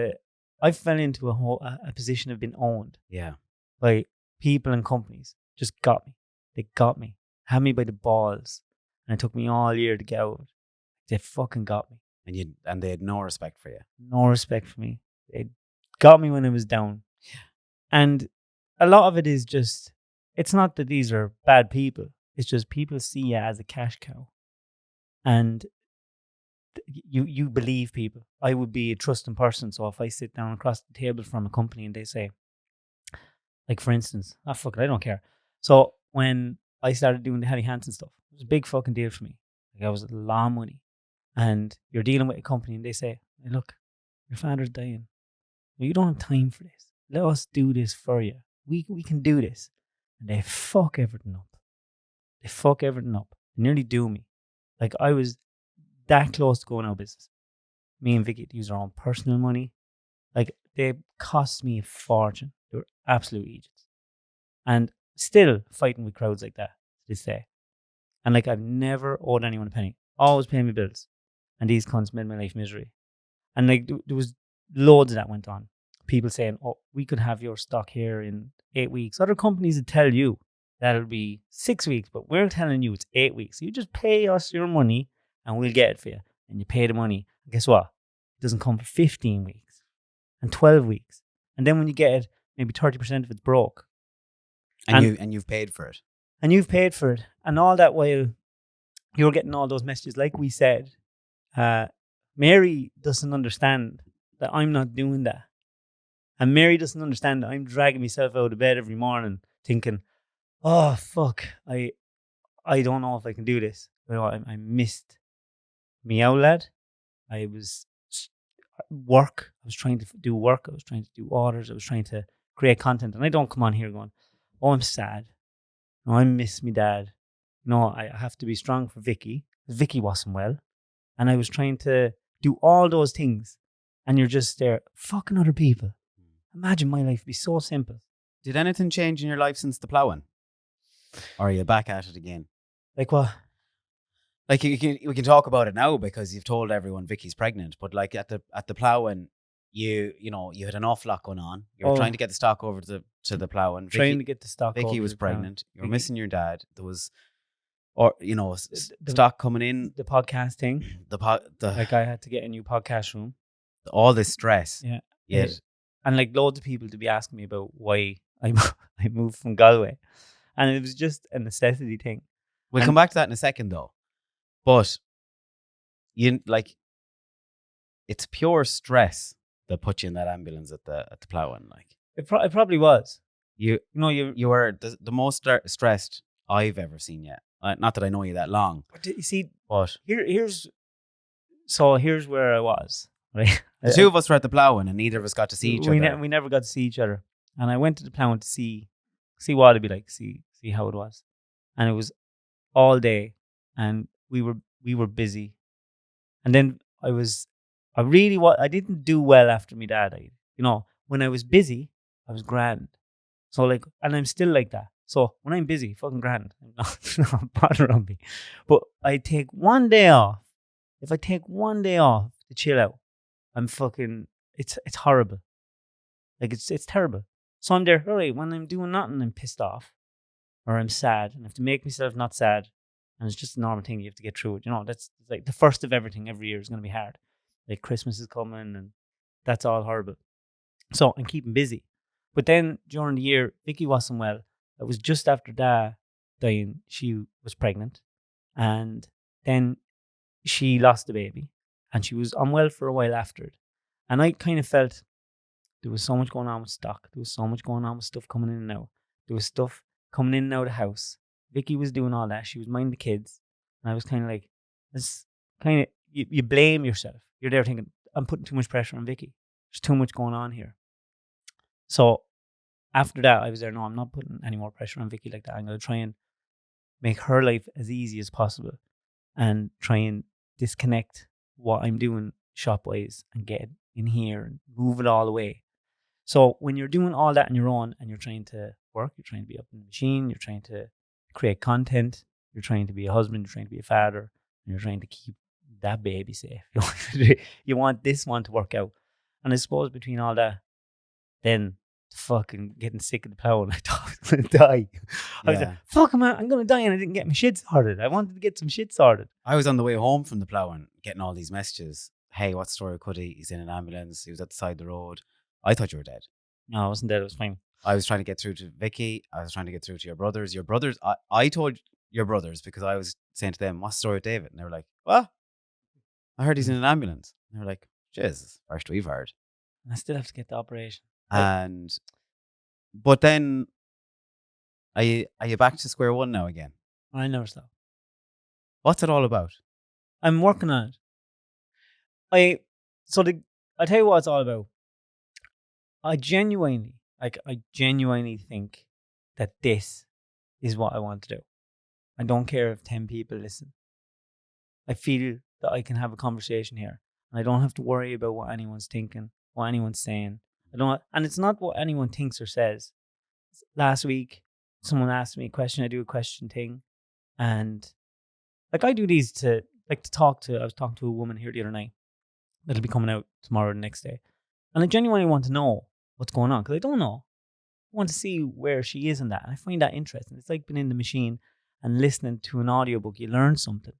a position of being owned. Yeah. By people and companies. Just got me. They got me. Had me by the balls. And it took me all year to get out of it. They fucking got me. And they had no respect for you. No respect for me. They got me when I was down. And a lot of it is just, it's not that these are bad people. It's just people see you as a cash cow. And you believe people. I would be a trusting person. So if I sit down across the table from a company and they say, like, for instance, fuck it, I don't care. So when I started doing the Helly Hansen stuff, it was a big fucking deal for me. Like, I was a lot of money. And you're dealing with a company and they say, hey, look, your father's dying. Well, you don't have time for this. Let us do this for you. We can do this. And they fuck everything up. They nearly do me. Like, I was that close to going out of business. Me and Vicky had to use our own personal money. Like, they cost me a fortune. They were absolute idiots. And still fighting with crowds like that to this day. And like, I've never owed anyone a penny. Always paying me bills. And these cunts made my life misery. And like, there was loads of that went on. People saying, oh, we could have your stock here in 8 weeks. Other companies would tell you that'll be 6 weeks, but we're telling you it's 8 weeks. You just pay us your money and we'll get it for you. And you pay the money. And guess what? It doesn't come for 15 weeks and 12 weeks. And then when you get it, maybe 30% of it's broke. And you've paid for it. And you've paid for it. And all that while you're getting all those messages, like we said, Mary doesn't understand that I'm not doing that. And Mary doesn't understand that I'm dragging myself out of bed every morning thinking, oh, fuck, I don't know if I can do this. I missed me out, lad. I was work. I was trying to do work. I was trying to do orders. I was trying to create content. And I don't come on here going, oh, I'm sad. No, I miss me dad. No, I have to be strong for Vicky. Vicky wasn't well. And I was trying to do all those things. And you're just there fucking other people. Imagine my life would be so simple. Did anything change in your life since the ploughing? Or are you back at it again? Like what? Like, we can talk about it now because you've told everyone Vicky's pregnant. But like at the ploughing, you had an awful lot going on. You were trying to get the stock over to the ploughing. Trying to get the stock. Vicky over was the pregnant. plough. You were missing your dad. There was, stock coming in. The podcast thing. Like, I had to get a new podcast room. All this stress. Yeah. Yeah. And like loads of people to be asking me about why I moved from Galway, and it was just a necessity thing. We'll come back to that in a second, though. But it's pure stress that put you in that ambulance at the ploughing. Like, it probably was. You were the most stressed I've ever seen yet. Not that I know you that long. But you see, but here's where I was. Right, the two of us were at the ploughing, and neither of us got to see each other. We never got to see each other. And I went to the ploughing to see what it'd be like, see how it was. And it was all day, and we were busy. And then I didn't do well after my dad died. When I was busy, I was grand. So like, and I'm still like that. So when I'm busy, fucking grand. Not bothering me. But I take one day off. If I take one day off to chill out, I'm fucking, it's horrible. Like, it's terrible. So I'm there, all right, when I'm doing nothing, I'm pissed off. Or I'm sad. And I have to make myself not sad. And it's just a normal thing. You have to get through it. That's like the first of everything every year is going to be hard. Like, Christmas is coming and that's all horrible. So I'm keeping busy. But then during the year, Vicky wasn't well. It was just after Dad dying, she was pregnant. And then she lost the baby. And she was unwell for a while after it. And I kind of felt there was so much going on with stock. There was so much going on with stuff coming in and out. There was stuff coming in and out of the house. Vicky was doing all that. She was minding the kids. And I was kind of like, this kind of, you blame yourself. You're there thinking, I'm putting too much pressure on Vicky. There's too much going on here. So after that, I was there, no, I'm not putting any more pressure on Vicky like that. I'm going to try and make her life as easy as possible and try and disconnect what I'm doing shop-wise and get in here and move it all away. So when you're doing all that on your own and you're trying to work, you're trying to be up in the machine, you're trying to create content, you're trying to be a husband, you're trying to be a father, and you're trying to keep that baby safe. You want this one to work out. And I suppose between all that, then fucking getting sick of the plow and I thought I was going to die. I was like, fuck man, I'm going to die, and I didn't get my shit sorted. I wanted to get some shit sorted. I was on the way home from the ploughing, getting all these messages. Hey, what's the story with Cuddy? He's in an ambulance. He was at the side of the road. I thought you were dead. No, I wasn't dead. It was fine. I was trying to get through to Vicky. I was trying to get through to your brothers. Your brothers, I told your brothers because I was saying to them, what's the story with David? And they were like, what? I heard he's in an ambulance. And they were like, Jesus, first we've heard. I still have to get the operation. But then, are you back to square one now again? I never stop. What's it all about? I'm working on it. I'll tell you what it's all about. I genuinely think that this is what I want to do. I don't care if 10 people listen. I feel that I can have a conversation here, and I don't have to worry about what anyone's thinking, what anyone's saying. And it's not what anyone thinks or says. Last week, someone asked me a question. I do a question thing, and like I do these to talk to. I was talking to a woman here the other night that'll be coming out tomorrow or the next day, and I genuinely want to know what's going on because I don't know. I want to see where she is in that, and I find that interesting. It's like being in the machine and listening to an audiobook. You learn something.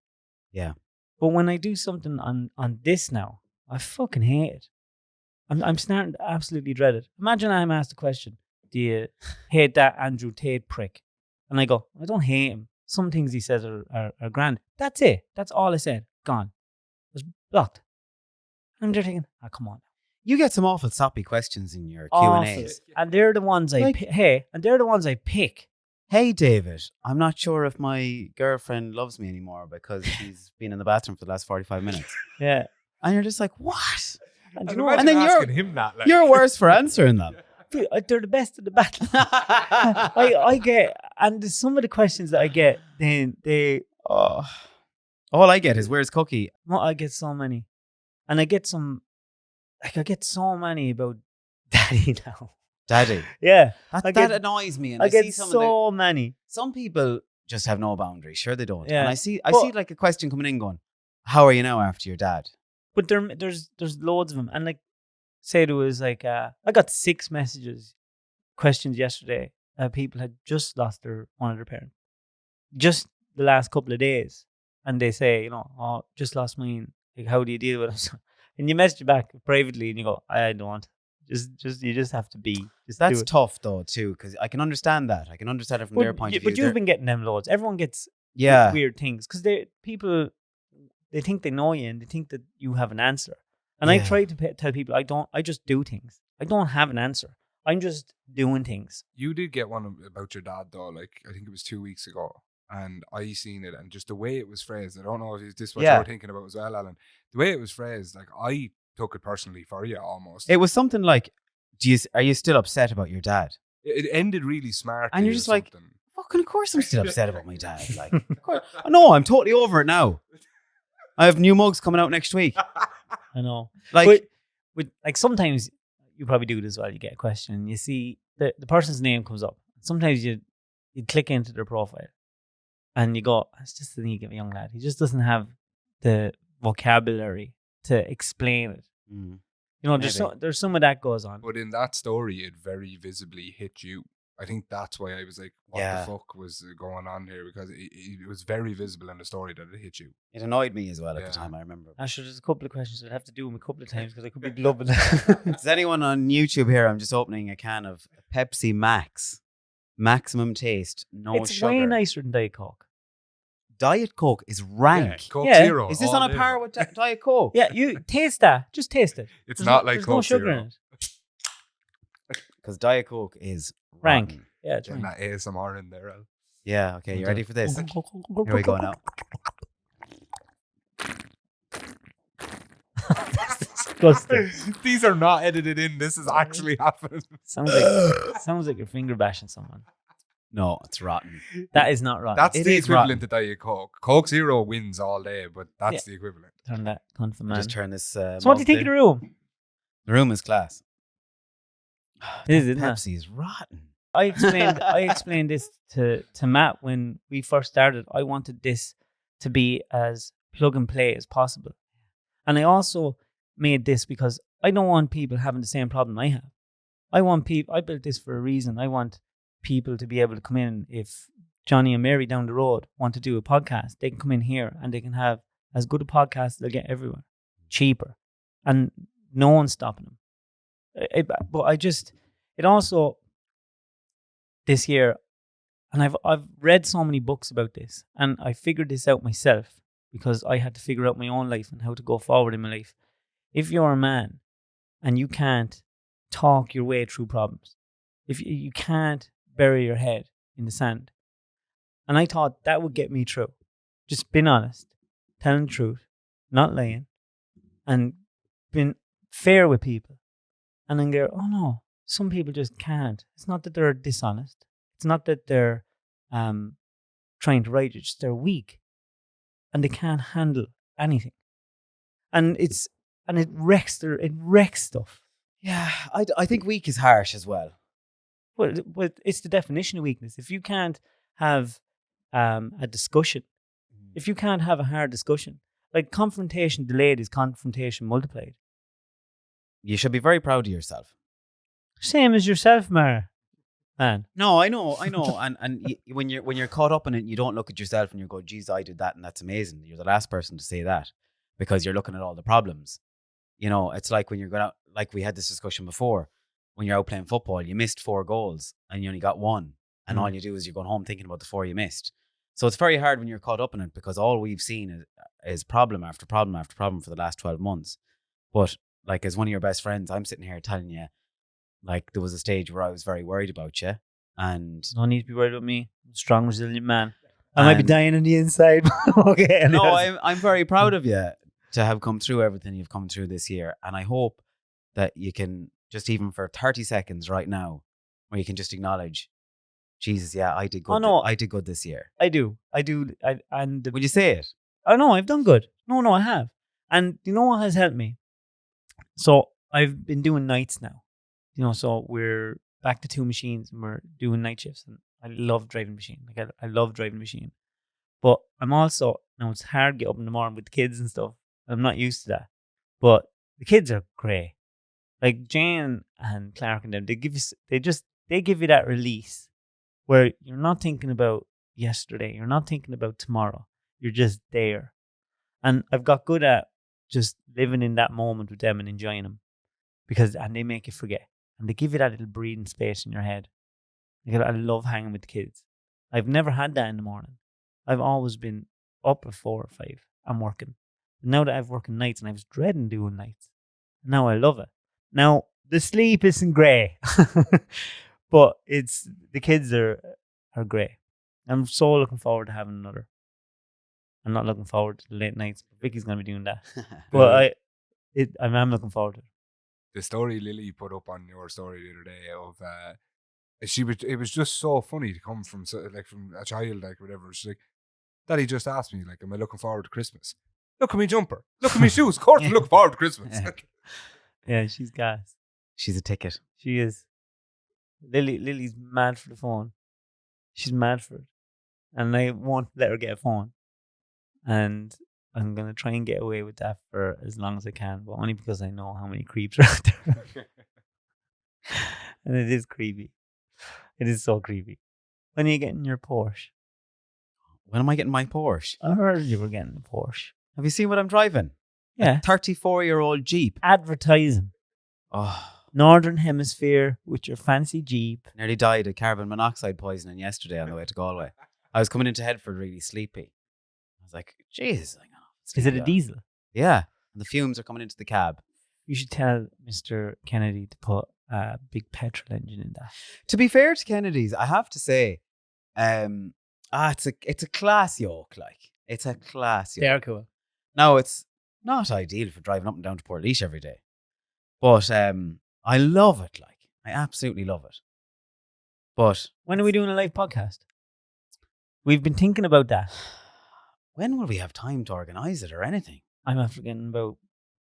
Yeah. But when I do something on this now, I fucking hate it. I'm starting to absolutely dread it. Imagine I'm asked a question, do you hate that Andrew Tate prick? And I go, I don't hate him. Some things he says are grand. That's it. That's all I said. Gone. It was blocked. I'm there thinking, come on. You get some awful soppy questions in your Awful. Q&As. And they're the ones I pick. Hey, David, I'm not sure if my girlfriend loves me anymore because she's been in the bathroom for the last 45 minutes. Yeah. And you're just like, what? And then asking him that, like. You're worse for answering that. They're the best of the battle. I get, and some of the questions that I get, then all I get is, where's Cookie? Well, I get so many. And I get some, like I get so many about Daddy now. Daddy. Yeah. That annoys me. And I get see so many. Some people just have no boundaries. Sure they don't. Yeah. And I see like a question coming in going, how are you now after your dad? But there's loads of them. And like, say there was like, I got 6 questions yesterday. People had just lost one of their parents. Just the last couple of days. And they say, just lost mine. Like, how do you deal with it? And you message back privately and you go, I don't. You just have to be. That's tough though too, because I can understand that. I can understand it from their point of view. But you've been getting them loads. Everyone gets weird things because they think they know you and they think that you have an answer. And I try to tell people I just do things. I don't have an answer. I'm just doing things. You did get one about your dad though. Like I think it was 2 weeks ago, and I seen it, and just the way it was phrased. I don't know if this is what you were thinking about as well, Alan. The way it was phrased, like I took it personally for you almost. It was something like, are you still upset about your dad? It ended really smartly. And you're just like, fucking of course I'm still upset about my dad. Like, no, I'm totally over it now. I have new mugs coming out next week. I know. Like, but like sometimes you probably do this as well. You get a question and you see the person's name comes up. Sometimes you click into their profile and you go, it's just a young lad. He just doesn't have the vocabulary to explain it. There's some of that goes on. But in that story, it very visibly hit you. I think that's why I was like, what Yeah. the fuck was going on here? Because it was very visible in the story that it hit you. It annoyed me as well at Yeah. the time, I remember. Actually, there's a couple of questions I'd have to do them a couple of times because I could be blubbing. Is anyone on YouTube here? I'm just opening a can of Pepsi Max. Maximum taste, no It's sugar. way nicer than Diet Coke. Diet Coke is rank. Yeah, Coke Yeah. Zero. Is this all on a day, par man. with Diet Coke? Yeah, you taste that. Just taste it. It's There's not like there's Coke no sugar Zero. in it. Because Diet Coke is Rank. rotten. Yeah, it's Getting rank. that ASMR in there. Al. Yeah, okay, you ready for this? Here Here we go now. That's disgusting. These are not edited in. This is actually happening. Sounds like you're finger bashing someone. No, it's rotten. That is not right. That's It the is equivalent rotten. to Diet Coke. Coke Zero wins all day, but that's Yeah. the equivalent. Turn that cunt for man. Just turn this. So what do you think of the room? The room is class. It is, isn't it? Pepsi is rotten. I explained this to Matt when we first started. I wanted this to be as plug and play as possible. And I also made this because I don't want people having the same problem I have. I built this for a reason. I want people to be able to come in. If Johnny and Mary down the road want to do a podcast, they can come in here and they can have as good a podcast as they'll get everywhere. Cheaper. And no one's stopping them. It also, this year, and I've read so many books about this, and I figured this out myself because I had to figure out my own life and how to go forward in my life. If you're a man and you can't talk your way through problems, if you can't bury your head in the sand, and I thought that would get me through. Just being honest, telling the truth, not lying, and being fair with people. And then go, oh no, some people just can't. It's not that they're dishonest. It's not that they're trying to write it. It's just they're weak, and they can't handle anything. And it wrecks stuff. Yeah, I think weak is harsh as well. Well, it's the definition of weakness. If you can't have a discussion, if you can't have a hard discussion, like confrontation delayed is confrontation multiplied. You should be very proud of yourself. Same as yourself, man. No, I know, and when you're caught up in it, you don't look at yourself and you go, "Geez, I did that, and that's amazing." You're the last person to say that because you're looking at all the problems. You know, it's like when you're going out, like we had this discussion before. When you're out playing football, you missed 4 goals and you only got 1, and all you do is you're going home thinking about the 4 you missed. So it's very hard when you're caught up in it because all we've seen is problem after problem after problem for the last 12 months. But like, as one of your best friends, I'm sitting here telling you, like, there was a stage where I was very worried about you, and No need to be worried about me. I'm a strong, resilient man. I might be dying on the inside. Okay. no, I'm very proud of you to have come through everything you've come through this year, and I hope that you can just, even for 30 seconds right now, where you can just acknowledge, Jesus, yeah, I did good. Oh, no. I did good this year. I do. Would you say it? I know I've done good. No, I have. And you know what has helped me? So I've been doing nights now. You know, so we're back to 2 machines and we're doing night shifts. And I love driving machine. Like I love driving machine. But I'm also, now it's hard to get up in the morning with the kids and stuff. I'm not used to that. But the kids are great. Like Jane and Clark and them, they give you that release where you're not thinking about yesterday. You're not thinking about tomorrow. You're just there. And I've got good at just living in that moment with them and enjoying them and they make you forget. And they give you that little breathing space in your head. Like, I love hanging with the kids. I've never had that in the morning. I've always been up at 4 or 5 and working. But now that I've working nights, and I was dreading doing nights, now I love it. Now, the sleep isn't great, but the kids are great. I'm so looking forward to having another. I'm not looking forward to the late nights, but Vicky's going to be doing that. But I'm looking forward to it. The story Lily put up on your story the other day of it was just so funny to come from from a child, like, whatever. She's like, Daddy just asked me, like, am I looking forward to Christmas? Look at me jumper. Look at me shoes. Of course I'm looking forward to Christmas. Yeah, she's gas. She's a ticket. She is. Lily's mad for the phone. She's mad for it. And I won't let her get a phone. And I'm going to try and get away with that for as long as I can, but only because I know how many creeps are out there. And it is creepy. It is so creepy. When are you getting your Porsche? When am I getting my Porsche? I heard you were getting a Porsche. Have you seen what I'm driving? Yeah. A 34-year-old Jeep. Advertising. Oh, Northern Hemisphere with your fancy Jeep. nearly died of carbon monoxide poisoning yesterday on the way to Galway. I was coming into Headford really sleepy. I was like, jeez. Is it a diesel? Yeah. And the fumes are coming into the cab. You should tell Mr. Kennedy to put a big petrol engine in that. To be fair to Kennedy's, I have to say, it's a class yoke, like. It's a class yoke. They are cool. Now, it's not ideal for driving up and down to Portlaoise every day. But I love it, like. I absolutely love it. But when are we doing a live podcast? We've been thinking about that. When will we have time to organise it or anything? I'm after getting about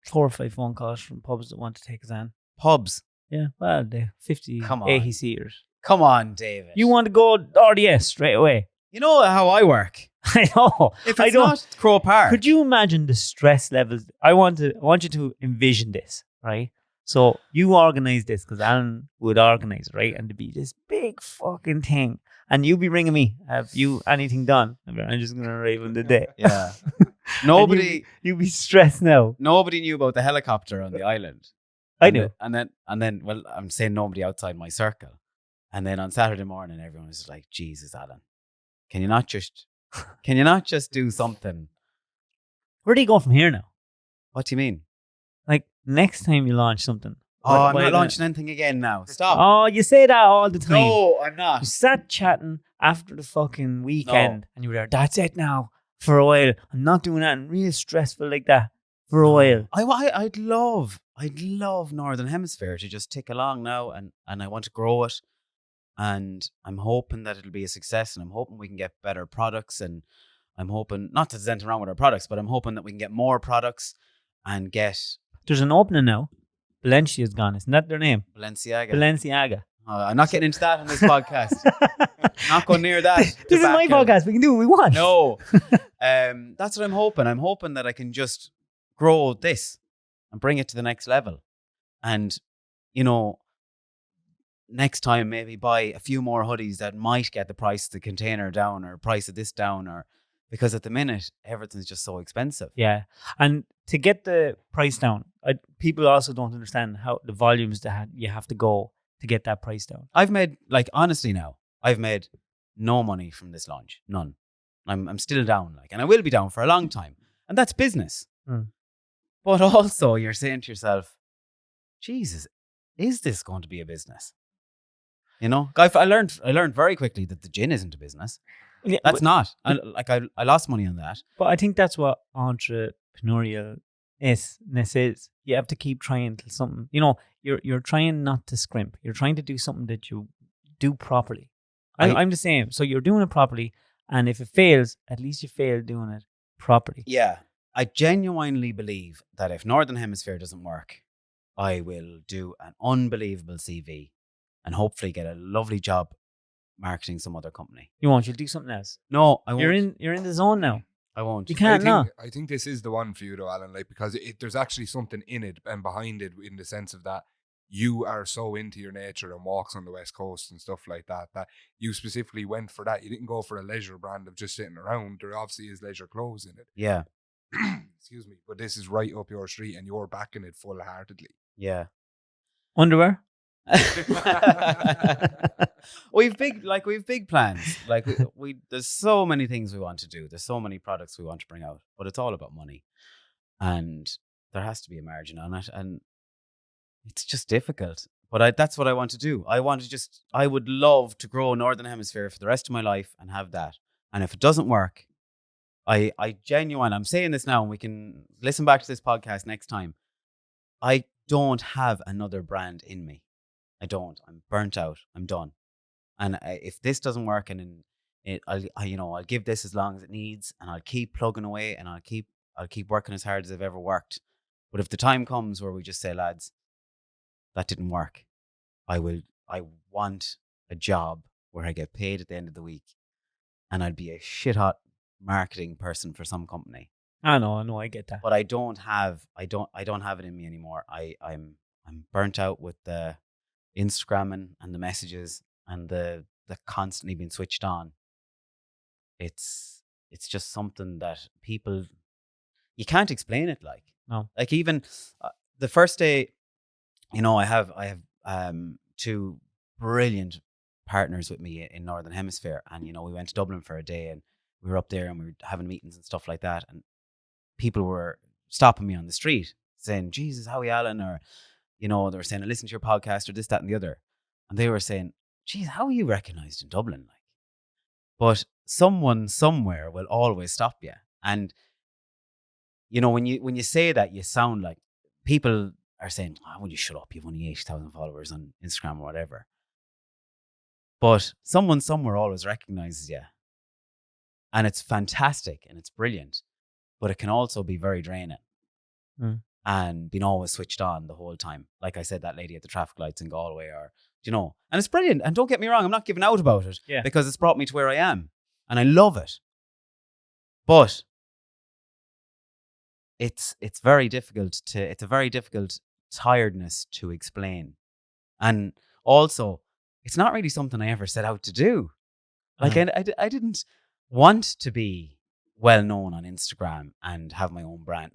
4 or 5 phone calls from pubs that want to take us on. Pubs? Yeah, well, the 50 Come on. 80 seaters. Come on, David. You want to go RDS straight away. You know how I work. I know. If it's not Crow Park. Could you imagine the stress levels? I want you to envision this, right? So you organise this because Alan would organise, right? And to be this big fucking thing. And you be ringing me. Have you anything done? I'm just going to arrive on the day. Yeah. Nobody. You be stressed now. Nobody knew about the helicopter on the island. I knew. And then, well, I'm saying nobody outside my circle. And then on Saturday morning, everyone was like, Jesus, Alan, can you not just do something? Where do you go from here now? What do you mean? Like next time you launch something. Oh, I'm not launching anything again now. Stop. Oh, you say that all the time. No, I'm not. You sat chatting after the fucking weekend and you were there, that's it now for a while. I'm not doing that and real stressful like that for a while. I'd love Northern Hemisphere to just tick along now and I want to grow it. And I'm hoping that it'll be a success and I'm hoping we can get better products and I'm hoping, not that there's anything wrong with our products, but I'm hoping that we can get more products and get... There's an opening now. Valencia's gone. Isn't that their name? Balenciaga. I'm not getting into that on this podcast. Not going near that. This is my podcast. We can do what we want. No. That's what I'm hoping. I'm hoping that I can just grow this and bring it to the next level. And, you know, next time maybe buy a few more hoodies that might get the price of the container down or price of this down, or because at the minute everything's just so expensive. Yeah. And to get the price down, people also don't understand how the volumes that you have to go to get that price down. I've made, like, honestly now, I've made no money from this launch. None. I'm still down, like, and I will be down for a long time. And that's business. But also you're saying to yourself, Jesus, is this going to be a business? You know, I learned very quickly that the gin isn't a business. Yeah, that's not. I lost money on that. But I think that's what entrepreneurial is. You have to keep trying till something. You know, you're trying not to scrimp. You're trying to do something that you do properly. I'm the same. So you're doing it properly, and if it fails, at least you failed doing it properly. Yeah, I genuinely believe that if Northern Hemisphere doesn't work, I will do an unbelievable CV and hopefully get a lovely job marketing some other company. You won't. You'll do something else. No, I won't. You're in the zone now. I won't. You can't. I think this is the one for you though, Alan. Like, because there's actually something in it and behind it, in the sense of that you are so into your nature and walks on the West Coast and stuff like that, that you specifically went for that. You didn't go for a leisure brand of just sitting around. There obviously is leisure clothes in it. Yeah. Excuse me, but this is right up your street and you're backing it full-heartedly. Yeah. Underwear. we've big plans. Like we there's so many things we want to do. There's so many products we want to bring out, but it's all about money, and there has to be a margin on it, and it's just difficult. But that's what I want to do. I would love to grow Northern Hemisphere for the rest of my life and have that. And if it doesn't work, I'm saying this now, and we can listen back to this podcast next time. I don't have another brand in me. I don't. I'm burnt out. I'm done. And if this doesn't work, and I'll give this as long as it needs, and I'll keep plugging away, and I'll keep working as hard as I've ever worked. But if the time comes where we just say, lads, that didn't work, I want a job where I get paid at the end of the week, and I'd be a shit hot marketing person for some company. I know, I get that. But I don't have it in me anymore. I'm burnt out with the Instagramming and the messages, and the constantly being switched on. It's just something that people, you can't explain it. No. Like even the first day, I have two brilliant partners with me in Northern Hemisphere, and we went to Dublin for a day, and we were up there and we were having meetings and stuff like that, and people were stopping me on the street saying, "Jesus, Howie Allen," or they were saying, "I listen to your podcast," or this, that, and the other, and they were saying, "Geez, how are you recognized in Dublin?" Like, but someone somewhere will always stop you, and when you say that, you sound like people are saying, "Oh, will you shut up? You've only 80,000 followers on Instagram or whatever." But someone somewhere always recognizes you, and it's fantastic and it's brilliant, but it can also be very draining. And being always switched on the whole time. Like I said, that lady at the traffic lights in Galway, or, and it's brilliant. And don't get me wrong, I'm not giving out about it, because it's brought me to where I am and I love it. But it's very difficult it's a very difficult tiredness to explain. And also, it's not really something I ever set out to do. Like, I didn't want to be well known on Instagram and have my own brand.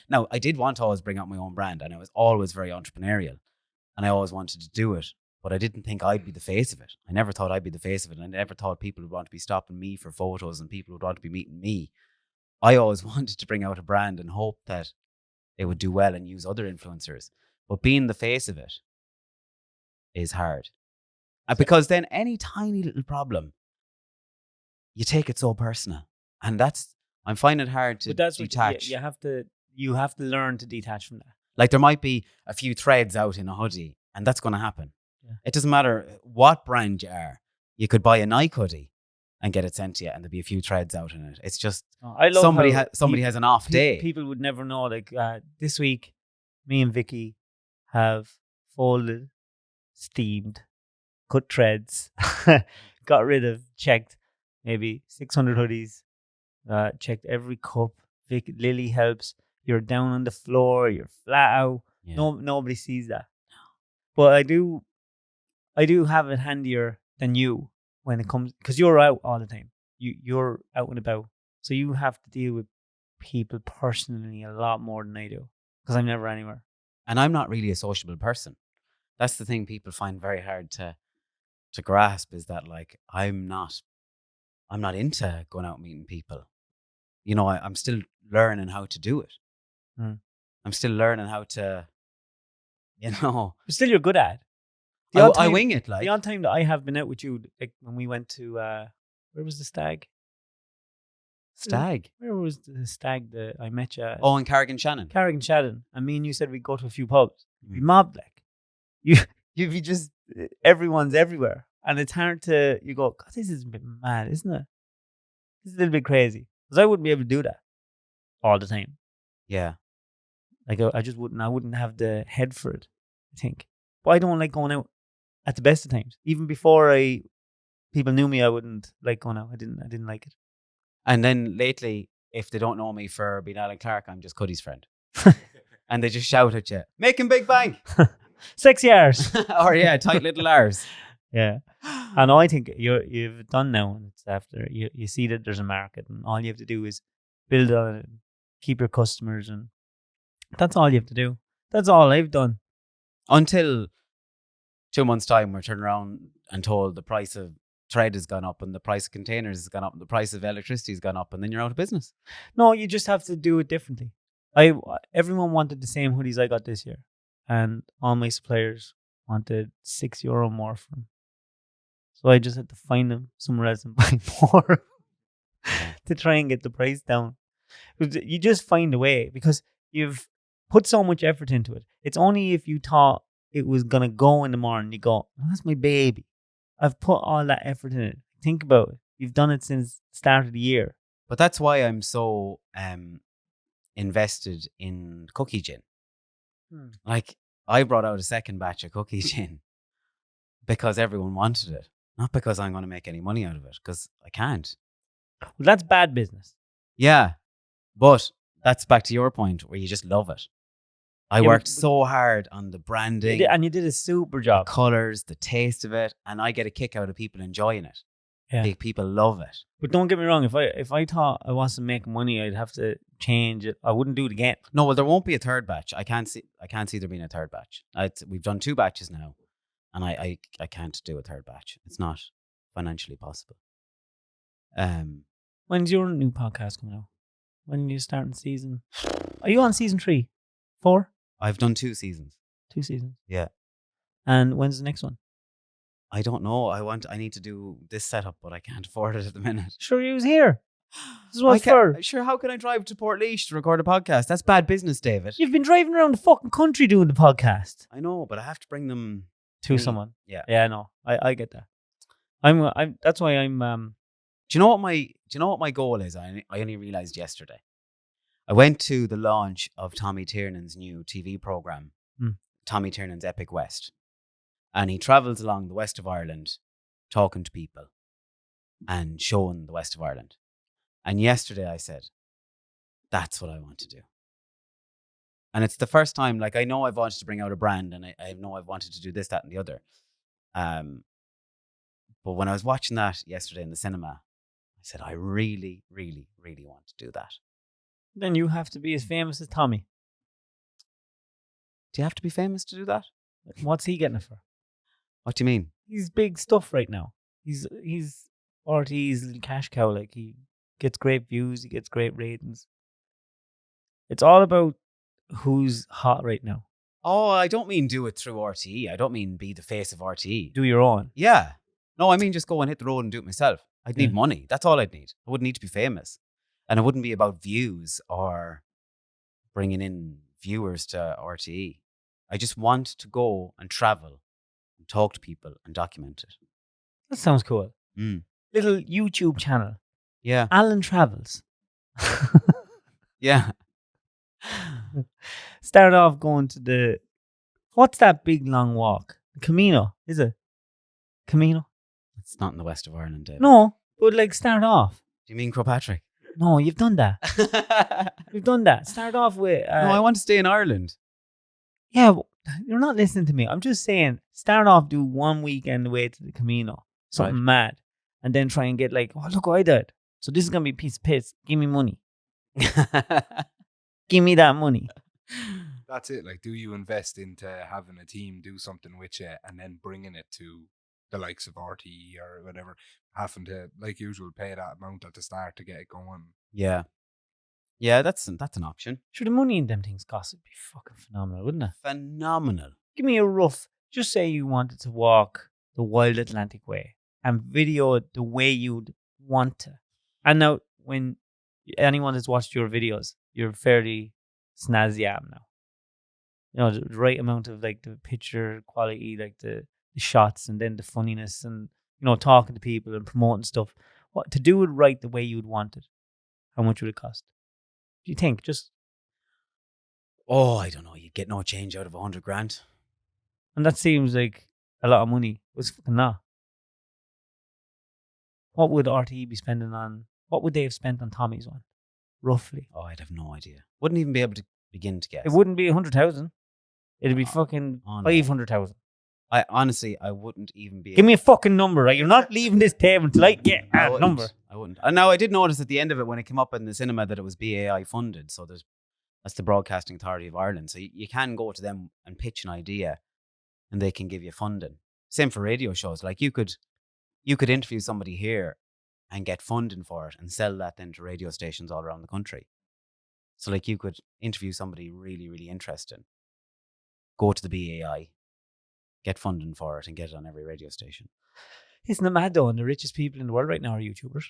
Now, I did want to always bring up my own brand, and I was always very entrepreneurial, and I always wanted to do it, but I didn't think I'd be the face of it. I never thought I'd be the face of it. And I never thought people would want to be stopping me for photos and people would want to be meeting me. I always wanted to bring out a brand and hope that they would do well and use other influencers. But being the face of it is hard. Because then any tiny little problem, you take it so personal. And I'm finding it hard to detach. You have to learn to detach from that. Like, there might be a few threads out in a hoodie, and that's going to happen. Yeah. It doesn't matter what brand you are. You could buy a Nike hoodie and get it sent to you, and there'll be a few threads out in it. It's just somebody has an off day. People would never know. Like, this week, me and Vicky have folded, steamed, cut threads, got rid of, checked maybe 600 hoodies, checked every cup. Lily helps. You're down on the floor. You're flat out. Yeah. Nobody sees that. But I do have it handier than you when it comes, because you're out all the time. You're out and about, so you have to deal with people personally a lot more than I do, because I'm never anywhere. And I'm not really a sociable person. That's the thing people find very hard to grasp, is that, like, I'm not into going out and meeting people. I'm still learning how to do it. I'm still learning how to, But still, you're good at it. I wing it. Like, the odd time that I have been out with you, like when we went to, where was the stag? Where was the stag that I met you at? Oh, in Carrigan Shannon. And me and you said we'd go to a few pubs. We mobbed, like. You just, everyone's everywhere. And it's hard to, you go, God, this is a bit mad, isn't it? This is a little bit crazy. Because I wouldn't be able to do that all the time. Yeah. Like, I just wouldn't have the head for it, I think. But I don't like going out at the best of times. Even before people knew me, I wouldn't like going out. I didn't like it. And then lately, if they don't know me for being Alan Clark, I'm just Cuddy's friend. And they just shout at you, "Making big bank." Sexy hours. Or tight little hours. Yeah. And I think you've done now, and it's after you see that there's a market, and all you have to do is build on it, keep your customers, and that's all you have to do. That's all I've done. Until 2 months' time, we're turned around and told the price of thread has gone up, and the price of containers has gone up, and the price of electricity has gone up, and then you're out of business. No, you just have to do it differently. Everyone wanted the same hoodies I got this year, and all my suppliers wanted €6 more for them. So I just had to find them somewhere else and buy more to try and get the price down. You just find a way, because you've put so much effort into it. It's only if you thought it was going to go in the morning, you go, oh, that's my baby. I've put all that effort in it. Think about it. You've done it since the start of the year. But that's why I'm so invested in cookie gin. Like, I brought out a second batch of cookie gin because everyone wanted it. Not because I'm going to make any money out of it, because I can't. Well, that's bad business. Yeah. But that's back to your point where you just love it. I Yeah, worked but- so hard on the branding, and you did a super the job. colors, the taste of it, and I get a kick out of people enjoying it. Yeah. People love it. But don't get me wrong. If I thought I was to make money, I'd have to change it. I wouldn't do it again. No, well, there won't be a third batch. I can't see there being a third batch. We've done 2 batches now, and I can't do a third batch. It's not financially possible. When's your new podcast coming out? When are you starting season? Are you on season 3? 4? I've done 2 seasons. 2 seasons. Yeah. And when's the next one? I don't know. I need to do this setup, but I can't afford it at the minute. Sure, you was here. This is I what it's for. Sure, how can I drive to Port to record a podcast? That's bad business, David. You've been driving around the fucking country doing the podcast. I know, but I have to bring them To Me. someone. Yeah. Yeah, no. I get that. I'm that's why I'm Do you know what my goal is? I only realized yesterday. I went to the launch of Tommy Tiernan's new TV program, Tommy Tiernan's Epic West. And he travels along the west of Ireland talking to people and showing the west of Ireland. And yesterday I said, that's what I want to do. And it's the first time, like, I know I've wanted to bring out a brand, and I know I've wanted to do this, that, and the other. But when I was watching that yesterday in the cinema, I said, I really, really, really want to do that. then you have to be as famous as Tommy. Do you have to be famous to do that? What's he getting it for? What do you mean? He's big stuff right now. He's RT's little cash cow. Like, he gets great views, he gets great ratings. It's all about who's hot right now. Oh, I don't mean do it through RTE. I don't mean be the face of RTE. Do your own. Yeah. No, I mean just go and hit the road and do it myself. I'd need Yeah. money. That's all I'd need. I wouldn't need to be famous. And it wouldn't be about views or bringing in viewers to RTE. I just want to go and travel and talk to people and document it. That sounds cool. Mm. Little YouTube channel. Yeah. Alan Travels. Yeah. Start off going to what's that big long walk? Camino, is it? Camino? It's not in the west of Ireland, David. No, but like start off. Do you mean Cropatrick? No, you've done that. No, You've done that. Start off with. I want to stay in Ireland. Yeah, but you're not listening to me. I'm just saying, start off, do 1 weekend away to the Camino, something Right. mad, and then try and get like, oh, look what I did. So this is going to be a piece of piss. Give me money. Give me that money. That's it. Like, do you invest into having a team do something with you and then bringing it to the likes of RTE or whatever, having to, like usual, pay that amount at the start to get it going? Yeah. Yeah, that's an option. Sure, the money in them things cost would be fucking phenomenal, wouldn't it? Phenomenal. Give me a rough, just say you wanted to walk the Wild Atlantic Way and video it the way you'd want to. And now, when anyone that's watched your videos, you're fairly snazzy at 'em now. You know, the right amount of like the picture quality, like the shots, and then the funniness, and you know, talking to people and promoting stuff. What to do it right the way you'd want it? How much would it cost? Do you think? Just Oh, I don't know. You get no change out of 100 grand. and that seems like a lot of money. It's fucking not. What would RTE be spending on? What would they have spent on Tommy's one, roughly? Oh, I'd have no idea. Wouldn't even be able to begin to guess. It wouldn't be 100,000. It'd be fucking Oh, no. 500,000. I honestly, I wouldn't even be. Give me a fucking number, right? You're not leaving this table until I get I a wouldn't. number. I wouldn't. And now I did notice at the end of it when it came up in the cinema that it was BAI funded. So that's the Broadcasting Authority of Ireland. So you can go to them and pitch an idea, and they can give you funding. Same for radio shows. Like you could interview somebody here and get funding for it and sell that then to radio stations all around the country. So like you could interview somebody really, really interesting, go to the BAI, get funding for it, and get it on every radio station. Isn't it mad though? And the richest people in the world right now are YouTubers.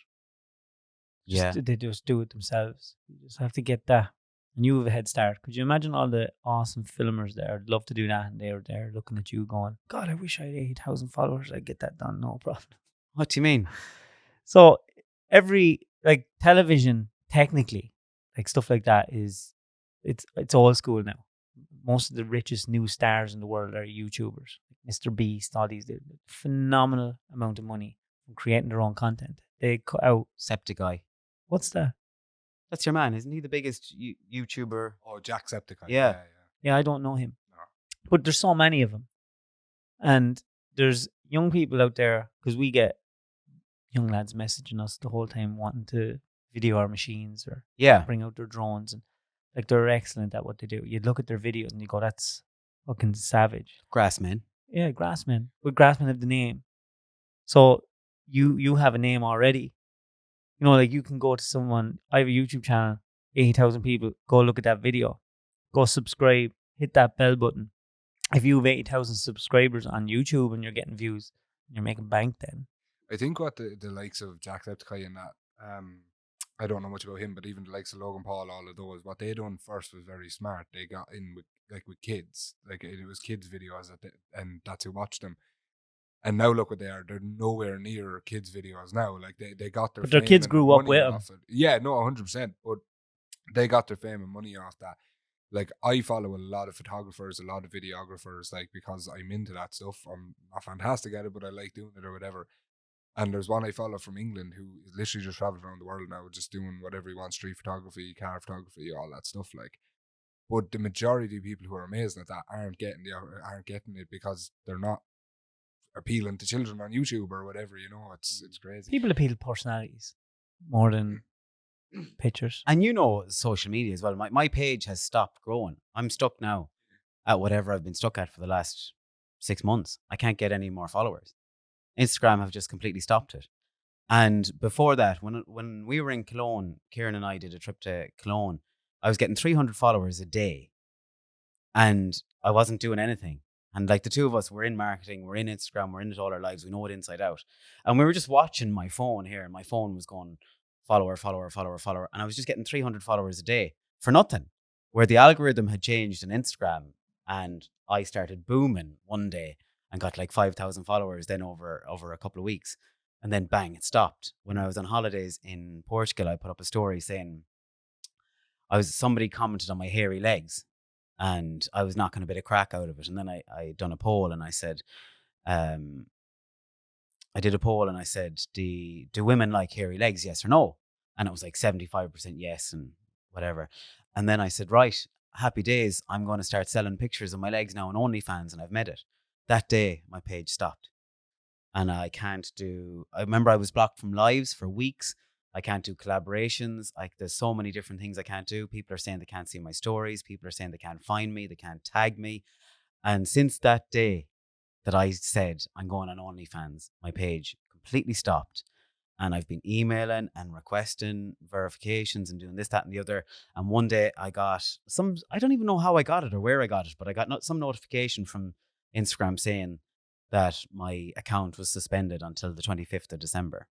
Yeah. They just do it themselves. You just have to get that. And you have a head start. Could you imagine all the awesome filmers there? I'd love to do that. And they were there looking at you going, God, I wish I had 8,000 followers. I'd get that done. No problem. What do you mean? So every, like, television, technically, like stuff like that it's old school now. Most of the richest new stars in the world are YouTubers. Mr. Beast, all these, phenomenal amount of money from creating their own content. They cut out, Septic Guy. what's that? That's your man, isn't he? The biggest YouTuber. Oh, Jacksepticeye. Yeah. Yeah, I don't know him. No. But there's so many of them. And there's young people out there, because we get young lads messaging us the whole time wanting to video our machines or Yeah. bring out their drones. And like, they're excellent at what they do. You'd look at their videos and you go, that's fucking savage. Grassmen. Yeah, Grassman. But Grassman have the name. So you have a name already. You know, like, you can go to someone, I have a YouTube channel, 80,000 people, go look at that video, go subscribe, hit that bell button. If you have 80,000 subscribers on YouTube and you're getting views, you're making bank then. I think what the likes of Jacksepticeye and that, I don't know much about him, but even the likes of Logan Paul, all of those, what they done first was very smart. They got in with kids, like it was kids videos and that's who watched them. And now look what they are. They're nowhere near kids videos now. Like they got their But their fame kids and grew up money with 'em. off it. Yeah, no, 100%. But they got their fame and money off that. Like, I follow a lot of photographers, a lot of videographers, like, because I'm into that stuff. I'm not fantastic at it, but I like doing it or whatever. And there's one I follow from England who is literally just traveling around the world now, just doing whatever he wants, street photography, car photography, all that stuff. Like, but the majority of people who are amazing at that aren't getting it because they're not appealing to children on YouTube or whatever. You know, it's crazy. People appeal to personalities more than pictures. And you know, social media as well. My page has stopped growing. I'm stuck now at whatever I've been stuck at for the last 6 months. I can't get any more followers. Instagram have just completely stopped it. And before that, when we were in Cologne, Kieran and I did a trip to Cologne, I was getting 300 followers a day. And I wasn't doing anything. And like, the two of us, we're in marketing, we're in Instagram, we're in it all our lives. We know it inside out. And we were just watching my phone here, and my phone was going follower. And I was just getting 300 followers a day for nothing. Where the algorithm had changed in Instagram, and I started booming one day and got like 5,000 followers then over a couple of weeks. And then bang, it stopped. When I was on holidays in Portugal, I put up a story saying somebody commented on my hairy legs, and I was knocking a bit of crack out of it. And then I done a poll, and I said, I did a poll, and I said, do women like hairy legs, yes or no? And it was like 75% yes and whatever. And then I said, right, happy days. I'm going to start selling pictures of my legs now on OnlyFans, and I've made it. That day, my page stopped. And I remember I was blocked from lives for weeks. I can't do collaborations. There's so many different things I can't do. People are saying they can't see my stories. People are saying they can't find me. They can't tag me. And since that day that I said I'm going on OnlyFans, my page completely stopped. And I've been emailing and requesting verifications and doing this, that, and the other. And one day I got I don't even know how I got it or where I got it, but I got some notification from Instagram saying that my account was suspended until the 25th of December.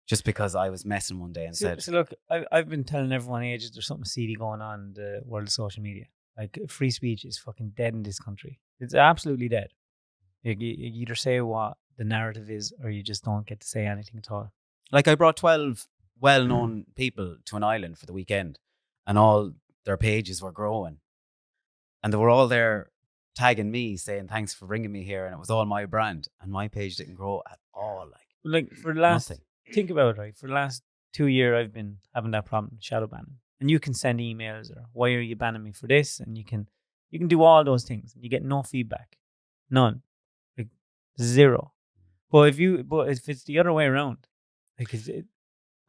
Just because I was messing one day and said... So look, I've been telling everyone ages there's something seedy going on in the world of social media. Like, free speech is fucking dead in this country. It's absolutely dead. You either say what the narrative is, or you just don't get to say anything at all. Like, I brought 12 well-known people to an island for the weekend, and all their pages were growing. And they were all there tagging me, saying thanks for bringing me here, and it was all my brand. And my page didn't grow at all. Like for the last... Nothing. Think about it, right? For the last 2 years, I've been having that problem, shadow banning. And you can send emails or, why are you banning me for this? And you can do all those things. And you get no feedback. None. Like, zero. But if it's the other way around, like,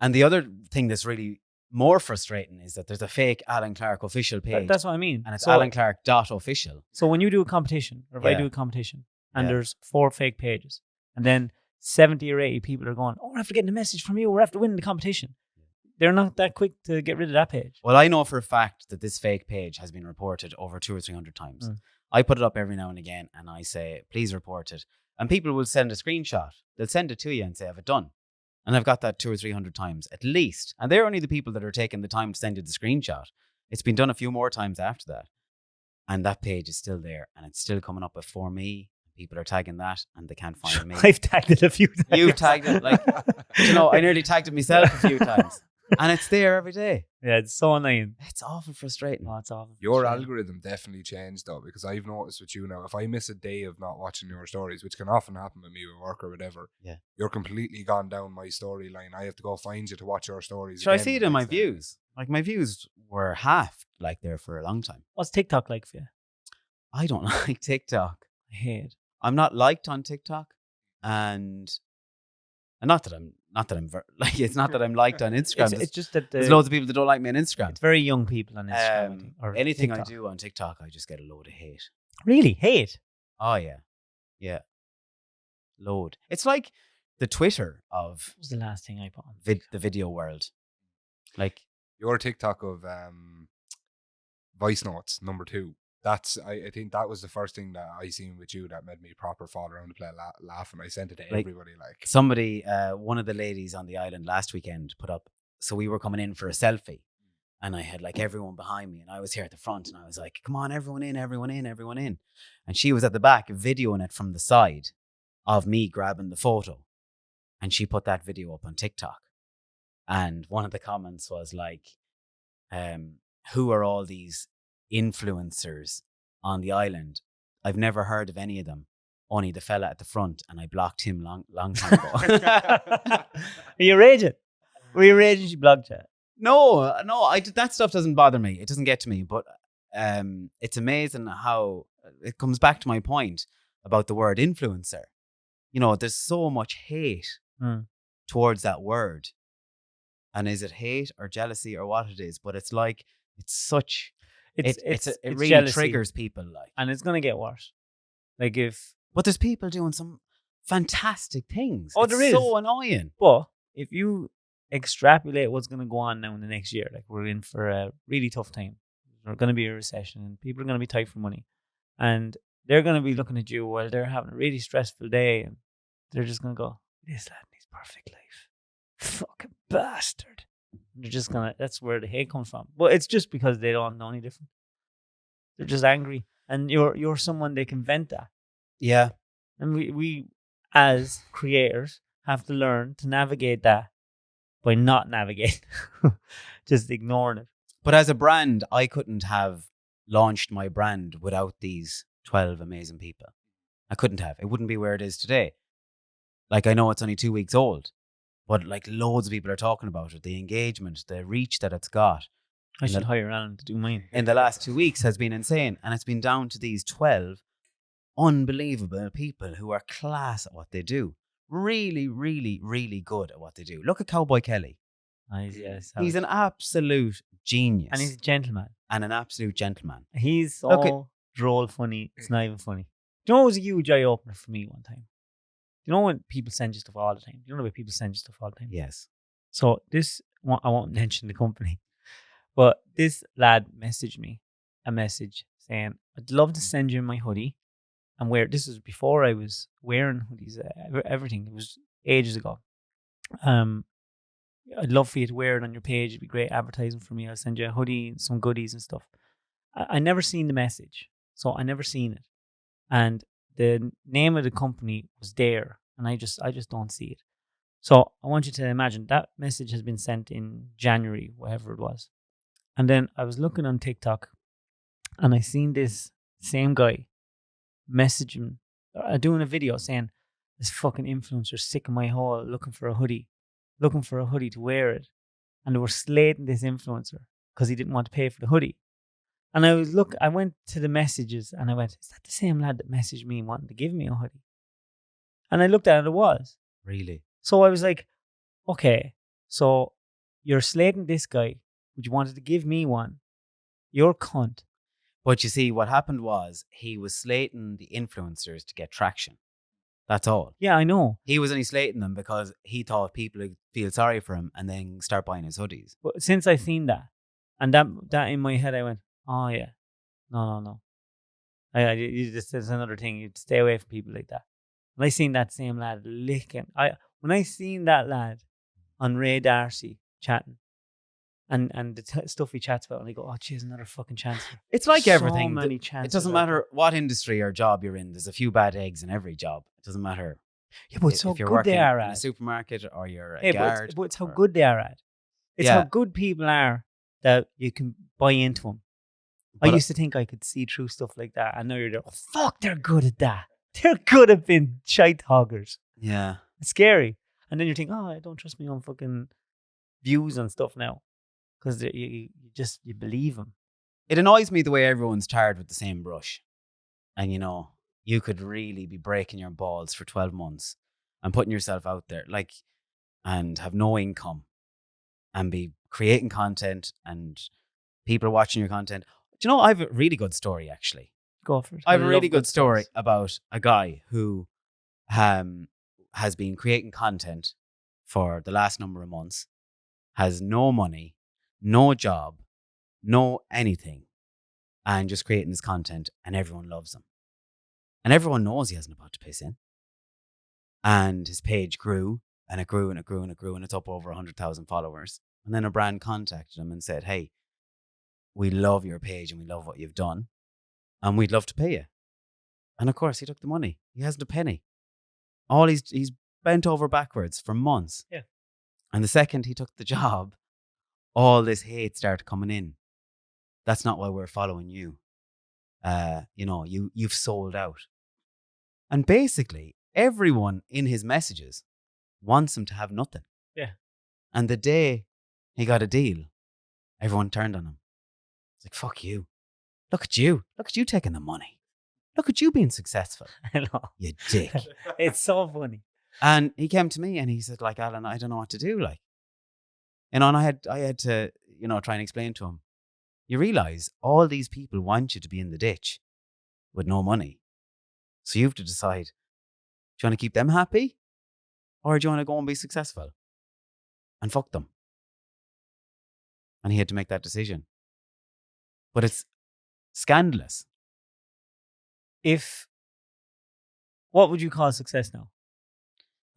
And the other thing that's really more frustrating is that there's a fake Alan Clark official page. That's what I mean. And it's AlanClark.official. So when you do a competition, or if I do a competition, and Yeah. there's 4 fake pages, and then 70 or 80 people are going, oh, we're after getting a message from you, we're after winning the competition. They're not that quick to get rid of that page. Well, I know for a fact that this fake page has been reported over 200 or 300 times. I put it up every now and again, and I say, please report it. And people will send a screenshot. They'll send it to you and say, have it done. And I've got that 200 or 300 times at least. And they're only the people that are taking the time to send you the screenshot. It's been done a few more times after that. And that page is still there, and it's still coming up before me. People are tagging that, and they can't find me. I've tagged it a few times. You've tagged it. Like, I nearly tagged it myself a few times. And it's there every day. Yeah, it's so annoying. It's awful frustrating. Oh, it's awful. Your algorithm definitely changed, though, because I've noticed with you now, if I miss a day of not watching your stories, which can often happen with me with work or whatever, you're completely gone down my storyline. I have to go find you to watch your stories. Sure, I see it in my views. Like, my views were half like there for a long time. What's TikTok like for you? I don't like TikTok. I hate it. I'm not liked on TikTok, and not that I'm like, it's not that I'm liked on Instagram. It's just that There's loads of people that don't like me on Instagram. it's very young people on Instagram. I think, or Anything TikTok. I do on TikTok, I just get a load of hate. Really hate. Oh yeah, load. It's like the Twitter of What was the last thing I put on? the video world. Like, Your TikTok of voice notes #2. That's I think that was the first thing that I seen with you that made me proper fall around the place laughing. I sent it to Like, everybody. Like, somebody, one of the ladies on the island last weekend put up. So we were coming in for a selfie, and I had like everyone behind me, and I was here at the front, and I was like, "Come on, everyone in, everyone in, everyone in." And she was at the back videoing it from the side of me grabbing the photo, and she put that video up on TikTok. And one of the comments was like, "Who are all these influencers on the island? I've never heard of any of them. Only the fella at the front, and I blocked him long time ago." Are you raging? Were you raging? She blocked you. No, that stuff doesn't bother me. It doesn't get to me. But it's amazing how it comes back to my point about the word influencer. You know, there's so much hate towards that word. And is it hate or jealousy or what it is? But it's like, it's such, it really jealousy. triggers people. Like, And it's going to get worse. Like but there's people doing some fantastic things. Oh, It's there is. so annoying. But if you extrapolate what's going to go on now in the next year, like we're in for a really tough time. There's going to be a recession and people are going to be tight for money. And they're going to be looking at you while they're having a really stressful day. And they're just going to go, this lad needs perfect life. Fucking bastard. And they're just going to, that's where the hate comes from. But it's just because they don't know any different. They're just angry. And you're someone they can vent at. Yeah. And we as creators have to learn to navigate that by not navigating, just ignoring it. But as a brand, I couldn't have launched my brand without these 12 amazing people. I couldn't have. It wouldn't be where it is today. Like, I know it's only 2 weeks old, but like loads of people are talking about it. The engagement, the reach that it's got I should hire Alan to do mine. in the last 2 weeks has been insane. And it's been down to these 12 unbelievable people who are class at what they do. Really, really, really good at what they do. Look at Cowboy Kelly. He's an absolute genius. And he's a gentleman. And an absolute gentleman. He's so Okay. droll funny. It's not even funny. Do you know what was a huge eye opener for me one time? You know when people send you stuff all the time? You know the way people send you stuff all the time? Yes. So I won't mention the company, but this lad messaged me a message saying, I'd love to send you my hoodie and wear. This was before I was wearing hoodies, everything. It was ages ago. I'd love for you to wear it on your page. It'd be great advertising for me. I'll send you a hoodie and some goodies and stuff. I never seen the message, so I never seen it. And the name of the company was there, and I just don't see it. So I want you to imagine that message has been sent in January, whatever it was. And then I was looking on TikTok, and I seen this same guy messaging, doing a video saying, this fucking influencer sick of my hole, looking for a hoodie to wear it. And they were slating this influencer because he didn't want to pay for the hoodie. And I went to the messages and I went, is that the same lad that messaged me wanting to give me a hoodie? And I looked at it was. Really? So I was like, okay, so you're slating this guy, but you wanted to give me one. You're a cunt. But you see, what happened was he was slating the influencers to get traction. That's all. Yeah, I know. He was only slating them because he thought people would feel sorry for him and then start buying his hoodies. But since I seen that, and that in my head, I went, oh yeah, no. There's another thing. You'd stay away from people like that. When I seen that same lad licking, when I seen that lad on Ray Darcy chatting, and the stuff he chats about, and I go, oh, geez, another fucking chance. It's like So everything. many chances. It doesn't matter what industry or job you're in. There's a few bad eggs in every job. It doesn't matter. Yeah, but it's so if you're good working they are in a at. supermarket or you're a Hey, guard. but it's how or- good they are at. It's Yeah. how good people are that you can buy into them. But I used to think I could see through stuff like that. And now you're there, oh, fuck, they're good at that. They're good at being shite hoggers. Yeah. It's scary. And then you think, oh, I don't trust my own fucking views on stuff now. because you believe them. It annoys me the way everyone's tarred with the same brush. And, you could really be breaking your balls for 12 months and putting yourself out there, like, and have no income and be creating content and people are watching your content. Do you know, I have a really good story, actually. Go for it. I have a love really good story stories. about a guy who has been creating content for the last number of months, has no money, no job, no anything, and just creating his content, and everyone loves him. And everyone knows he hasn't about to piss in. And his page grew, and it grew, and it grew, and it grew, and it's up over 100,000 followers. And then a brand contacted him and said, hey, we love your page and we love what you've done, and we'd love to pay you. And of course, he took the money. He hasn't a penny. All he's bent over backwards for months. Yeah. And the second he took the job, all this hate started coming in. That's not why we're following you. You've sold out. And basically, everyone in his messages wants him to have nothing. Yeah. And the day he got a deal, everyone turned on him. It's like, fuck you. Look at you. Look at you taking the money. Look at you being successful. I know. You dick. It's so funny. And he came to me and he said, like, Alan, I don't know what to do. Like, and I had to, try and explain to him. You realize all these people want you to be in the ditch with no money. So you have to decide, do you want to keep them happy? Or do you want to go and be successful? And fuck them. And he had to make that decision. But it's scandalous. What would you call success now?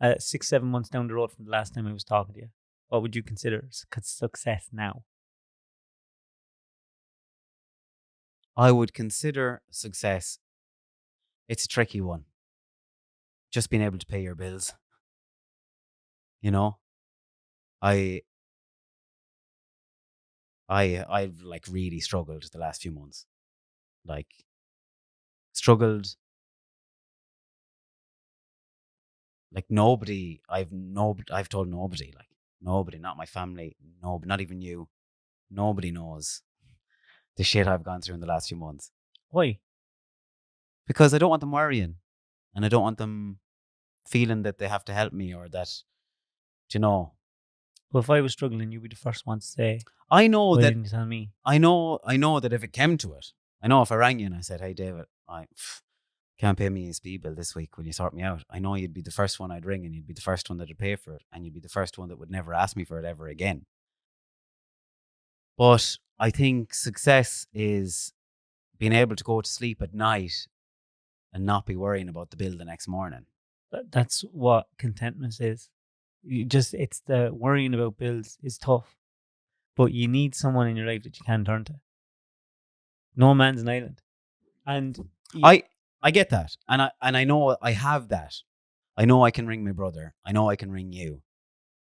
6-7 months down the road from the last time I was talking to you, what would you consider success now? I would consider success. It's a tricky one. Just being able to pay your bills. I've like really struggled the last few months. Like struggled. Like nobody, I've told nobody, like nobody, not my family, nobody, not even you. Nobody knows the shit I've gone through in the last few months. Why? Because I don't want them worrying, and I don't want them feeling that they have to help me or that, Well, if I was struggling, you'd be the first one to say, I know why that. didn't you tell me? I know that if it came to it, I know if I rang you and I said, hey David, I can't pay me a speed bill this week, will you sort me out? I know you'd be the first one I'd ring, and you'd be the first one that'd pay for it, and you'd be the first one that would never ask me for it ever again. But I think success is being able to go to sleep at night and not be worrying about the bill the next morning. That's what contentment is. It's the worrying about bills is tough, but you need someone in your life that you can turn to. No man's an island. And I get that. And I know I have that. I know I can ring my brother. I know I can ring you.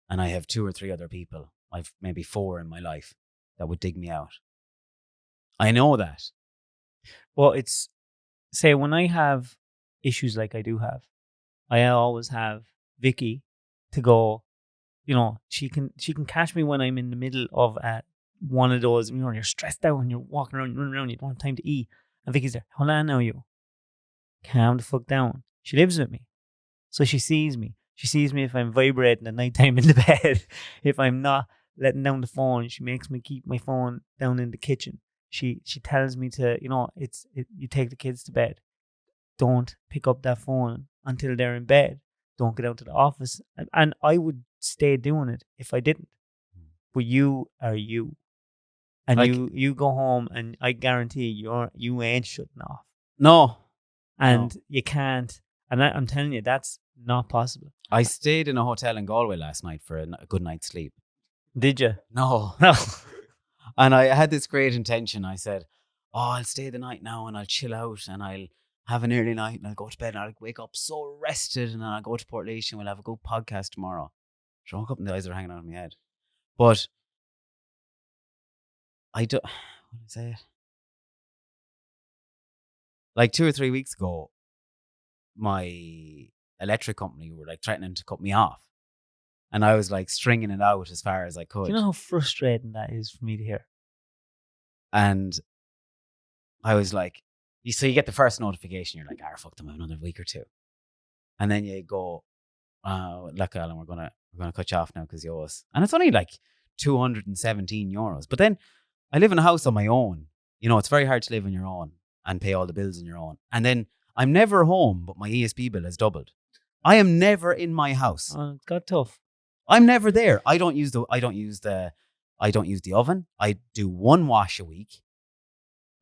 And I have 2 or 3 other people. I've maybe 4 in my life that would dig me out. I know that. Well, it's, say, when I have issues like I do have, I always have Vicky to go, she can catch me when I'm in the middle of one of those, you're stressed out and you're walking around, running around, you don't have time to eat. And Vicky's there, hold on now, you. Calm the fuck down. She lives with me. So she sees me. She sees me if I'm vibrating at nighttime in the bed. If I'm not letting down the phone, she makes me keep my phone down in the kitchen. She tells me to, you take the kids to bed. Don't pick up that phone until they're in bed. Don't get out to the office. And I would stay doing it if I didn't. But you are you. And you go home and I guarantee you ain't shutting off. No. And you can't. And I'm telling you, that's not possible. I stayed in a hotel in Galway last night for a good night's sleep. Did you? No. No. And I had this great intention. I said, I'll stay the night now and I'll chill out and I'll have an early night and I'll go to bed and I'll wake up so rested and then I'll go to Portlaoise and we'll have a good podcast tomorrow. So I woke up and the eyes are hanging out of my head. But I don't, what did I say? Like 2 or 3 weeks ago, my electric company were like threatening to cut me off. And I was like stringing it out as far as I could. Do you know how frustrating that is for me to hear? And I was like, so you get the first notification, you're like, fuck them, another week or two. And then you go, look, Alan, we're gonna cut you off now because you owe us. And it's only like €217. But then I live in a house on my own. You know, it's very hard to live on your own and pay all the bills on your own. And then I'm never home, but my ESP bill has doubled. I am never in my house. It got tough. I'm never there. I don't use the oven. I do one wash a week.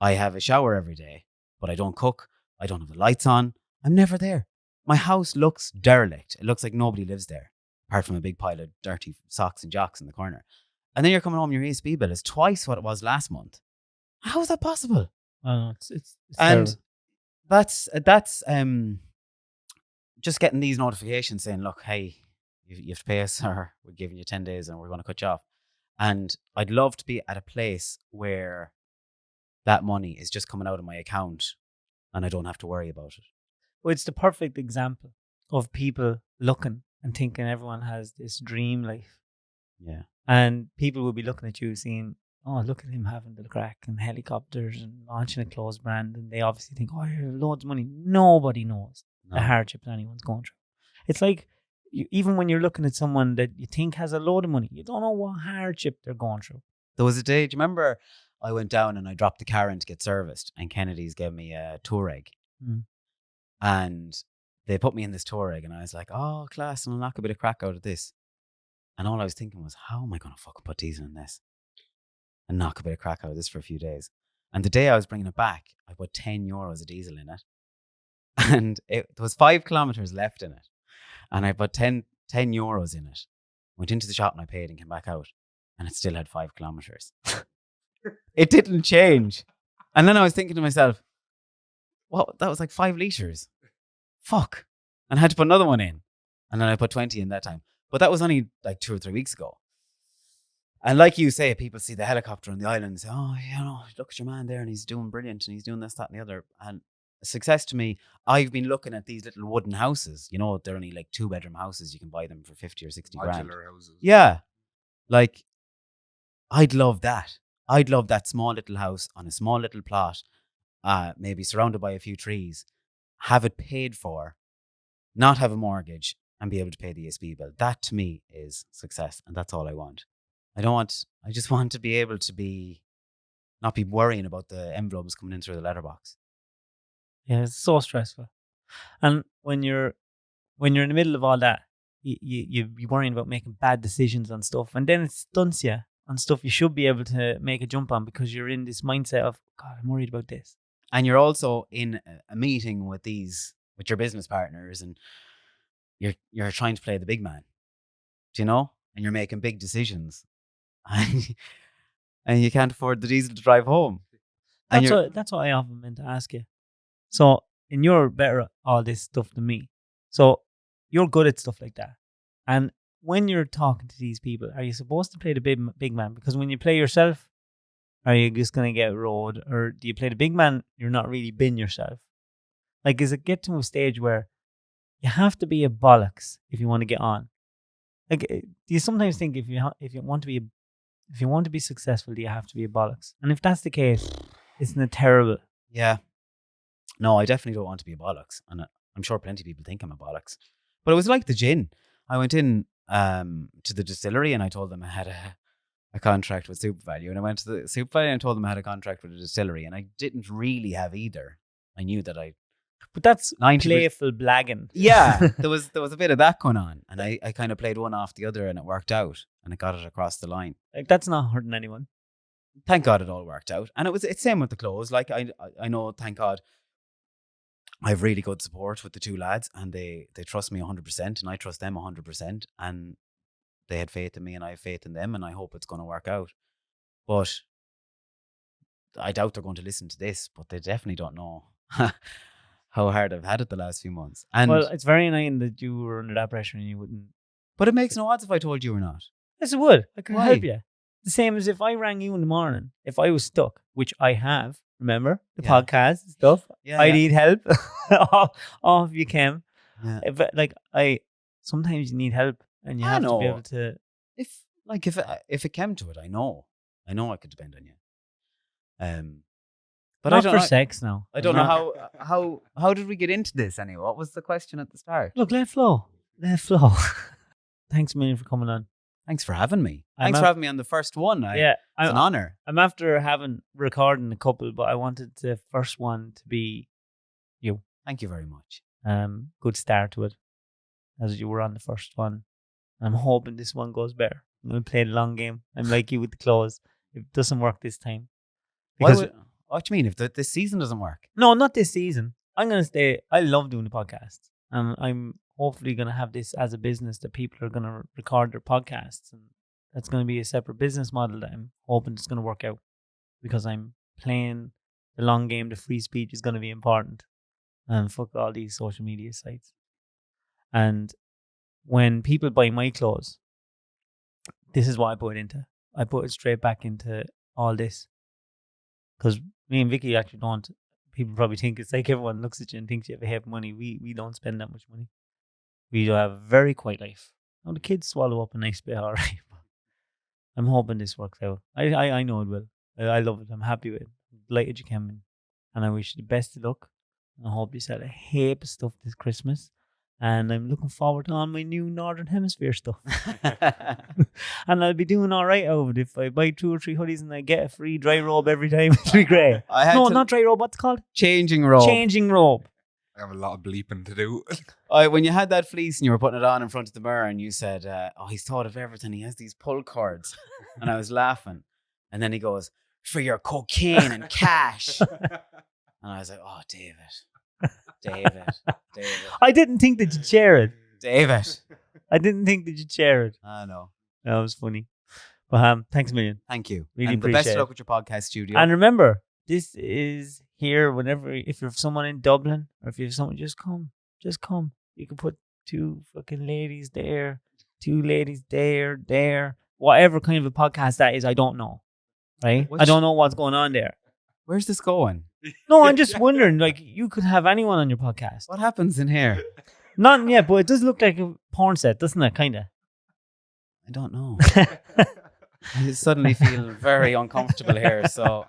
I have a shower every day, but I don't cook. I don't have the lights on. I'm never there. My house looks derelict. It looks like nobody lives there, apart from a big pile of dirty socks and jocks in the corner. And then you're coming home, your ESP bill is twice what it was last month. How is that possible? It's And terrible. that's just getting these notifications saying, look, hey, you have to pay us, or we're giving you 10 days and we're going to cut you off. And I'd love to be at a place where that money is just coming out of my account and I don't have to worry about it. Well, it's the perfect example of people looking and thinking everyone has this dream life. Yeah. And people will be looking at you saying, oh, look at him having the crack and helicopters and launching a clothes brand. And they obviously think, oh, you have loads of money. Nobody knows the hardships anyone's going through. It's like, even when you're looking at someone that you think has a load of money, you don't know what hardship they're going through. There was a day, do you remember I went down and I dropped the car in to get serviced and Kennedy's gave me a Touareg. And they put me in this Touareg and I was like, oh, class, and I'll knock a bit of crack out of this. And all I was thinking was, how am I going to fucking put diesel in this and knock a bit of crack out of this for a few days? And the day I was bringing it back, I put €10 of diesel in it. And there was 5 kilometers left in it. And I put €10 in it. Went into the shop and I paid and came back out. And it still had 5 kilometers. It didn't change. And then I was thinking to myself, well, that was like 5 liters. Fuck. And I had to put another one in. And then I put 20 in that time. But that was only like 2 or 3 weeks ago. And like you say, people see the helicopter on the island and say, oh, you know, look at your man there and he's doing brilliant and he's doing this, that and the other. And success to me, I've been looking at these little wooden houses. You know, they're only like 2-bedroom houses. You can buy them for 50 or 60 grand. Modular houses. Yeah. Like, I'd love that. I'd love that small little house on a small little plot, maybe surrounded by a few trees, have it paid for, not have a mortgage, and be able to pay the ESB bill. That to me is success, and that's all I want. I just want to be able to not be worrying about the envelopes coming in through the letterbox. Yeah, it's so stressful. And when you're in the middle of all that, you're worrying about making bad decisions on stuff, and then it stunts you on stuff you should be able to make a jump on because you're in this mindset of, God, I'm worried about this. And you're also in a meeting with your business partners, and you're trying to play the big man, do you know? And you're making big decisions, and you can't afford the diesel to drive home. That's what I often meant to ask you. So, and you're better at all this stuff than me. So you're good at stuff like that. And when you're talking to these people, are you supposed to play the big man? Because when you play yourself, are you just going to get rode? Or do you play the big man, you're not really being yourself? Like, does it get to a stage where you have to be a bollocks if you want to get on? Like, do you sometimes think if you want to be successful, do you have to be a bollocks? And if that's the case, isn't it terrible? Yeah. No, I definitely don't want to be a bollocks. And I'm sure plenty of people think I'm a bollocks. But it was like the gin. I went in to the distillery and I told them I had a contract with Super Value. And I went to the Super Value and I told them I had a contract with a distillery. And I didn't really have either. I knew that But that's playful blagging. Yeah, there was a bit of that going on. And I kind of played one off the other and it worked out. And it got it across the line. Like, that's not hurting anyone. Thank God it all worked out. And it's same with the clothes. Like, I know, thank God, I have really good support with the 2 lads, and they trust me 100%, and I trust them 100%, and they had faith in me, and I have faith in them, and I hope it's going to work out. But I doubt they're going to listen to this, but they definitely don't know how hard I've had it the last few months. And well, it's very annoying that you were under that pressure and you wouldn't. But it makes no odds if I told you or not. Yes, it would. I could Why? help you. The same as if I rang you in the morning. If I was stuck, which I have, remember the Yeah. podcast and stuff. Yeah, I need help. Off you came. Yeah. If, sometimes you need help, and you I have to be know. able to. If it came to it, I know I could depend on you. But Not for sex now. I don't know how did we get into this anyway? What was the question at the start? Look, let it flow. Let it flow. Thanks a million for coming on. Thanks for having me. Thanks for having me on the first one. It's an honor. I'm after having recording a couple, but I wanted the first one to be you. Thank you very much. Good start to it, as you were on the first one. I'm hoping this one goes better. I'm going to play the long game. I'm like you with the close. If it doesn't work this time. Because what do you mean? If this season doesn't work? No, not this season. I'm going to stay. I love doing the podcast. And I'm hopefully going to have this as a business that people are going to record their podcasts. And that's going to be a separate business model that I'm hoping it's going to work out. Because I'm playing the long game. The free speech is going to be important. And fuck all these social media sites. And when people buy my clothes, this is what I put it into. I put it straight back into all this. Because me and Vicky actually don't. People probably think it's like everyone looks at you and thinks you have a heap of money. We don't spend that much money. We have a very quiet life. Now the kids swallow up a nice bit, all right. I'm hoping this works out. I know it will. I love it. I'm happy with it. I'm delighted you came in. And I wish you the best of luck. And I hope you sell a heap of stuff this Christmas. And I'm looking forward to all my new Northern Hemisphere stuff. And I'll be doing all right out of it. If I buy 2 or 3 hoodies and I get a free dry robe every time, it'll be great. Not dry robe. What's it called? Changing robe. Changing robe. I have a lot of bleeping to do. When you had that fleece and you were putting it on in front of the mirror and you said, he's thought of everything. He has these pull cords. And I was laughing. And then he goes, for your cocaine and cash. And I was like, oh, David. I didn't think that you'd share it. David. I didn't think that you'd share it. I know. That was funny. But thanks a million. Thank you. Really and the appreciate best of it. luck with your podcast studio. And remember, this is here whenever, if you're someone in Dublin or if you have someone, just come. You can put 2 fucking ladies there, 2 ladies there. Whatever kind of a podcast that is, I don't know. Right? I don't know what's going on there. Where's this going? No, I'm just wondering, like, you could have anyone on your podcast. What happens in here? Not yet, but it does look like a porn set, doesn't it? Kind of. I don't know. I suddenly feel very uncomfortable here. So,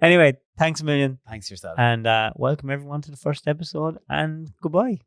anyway, thanks a million. Thanks yourself. And welcome everyone to the first episode. And goodbye.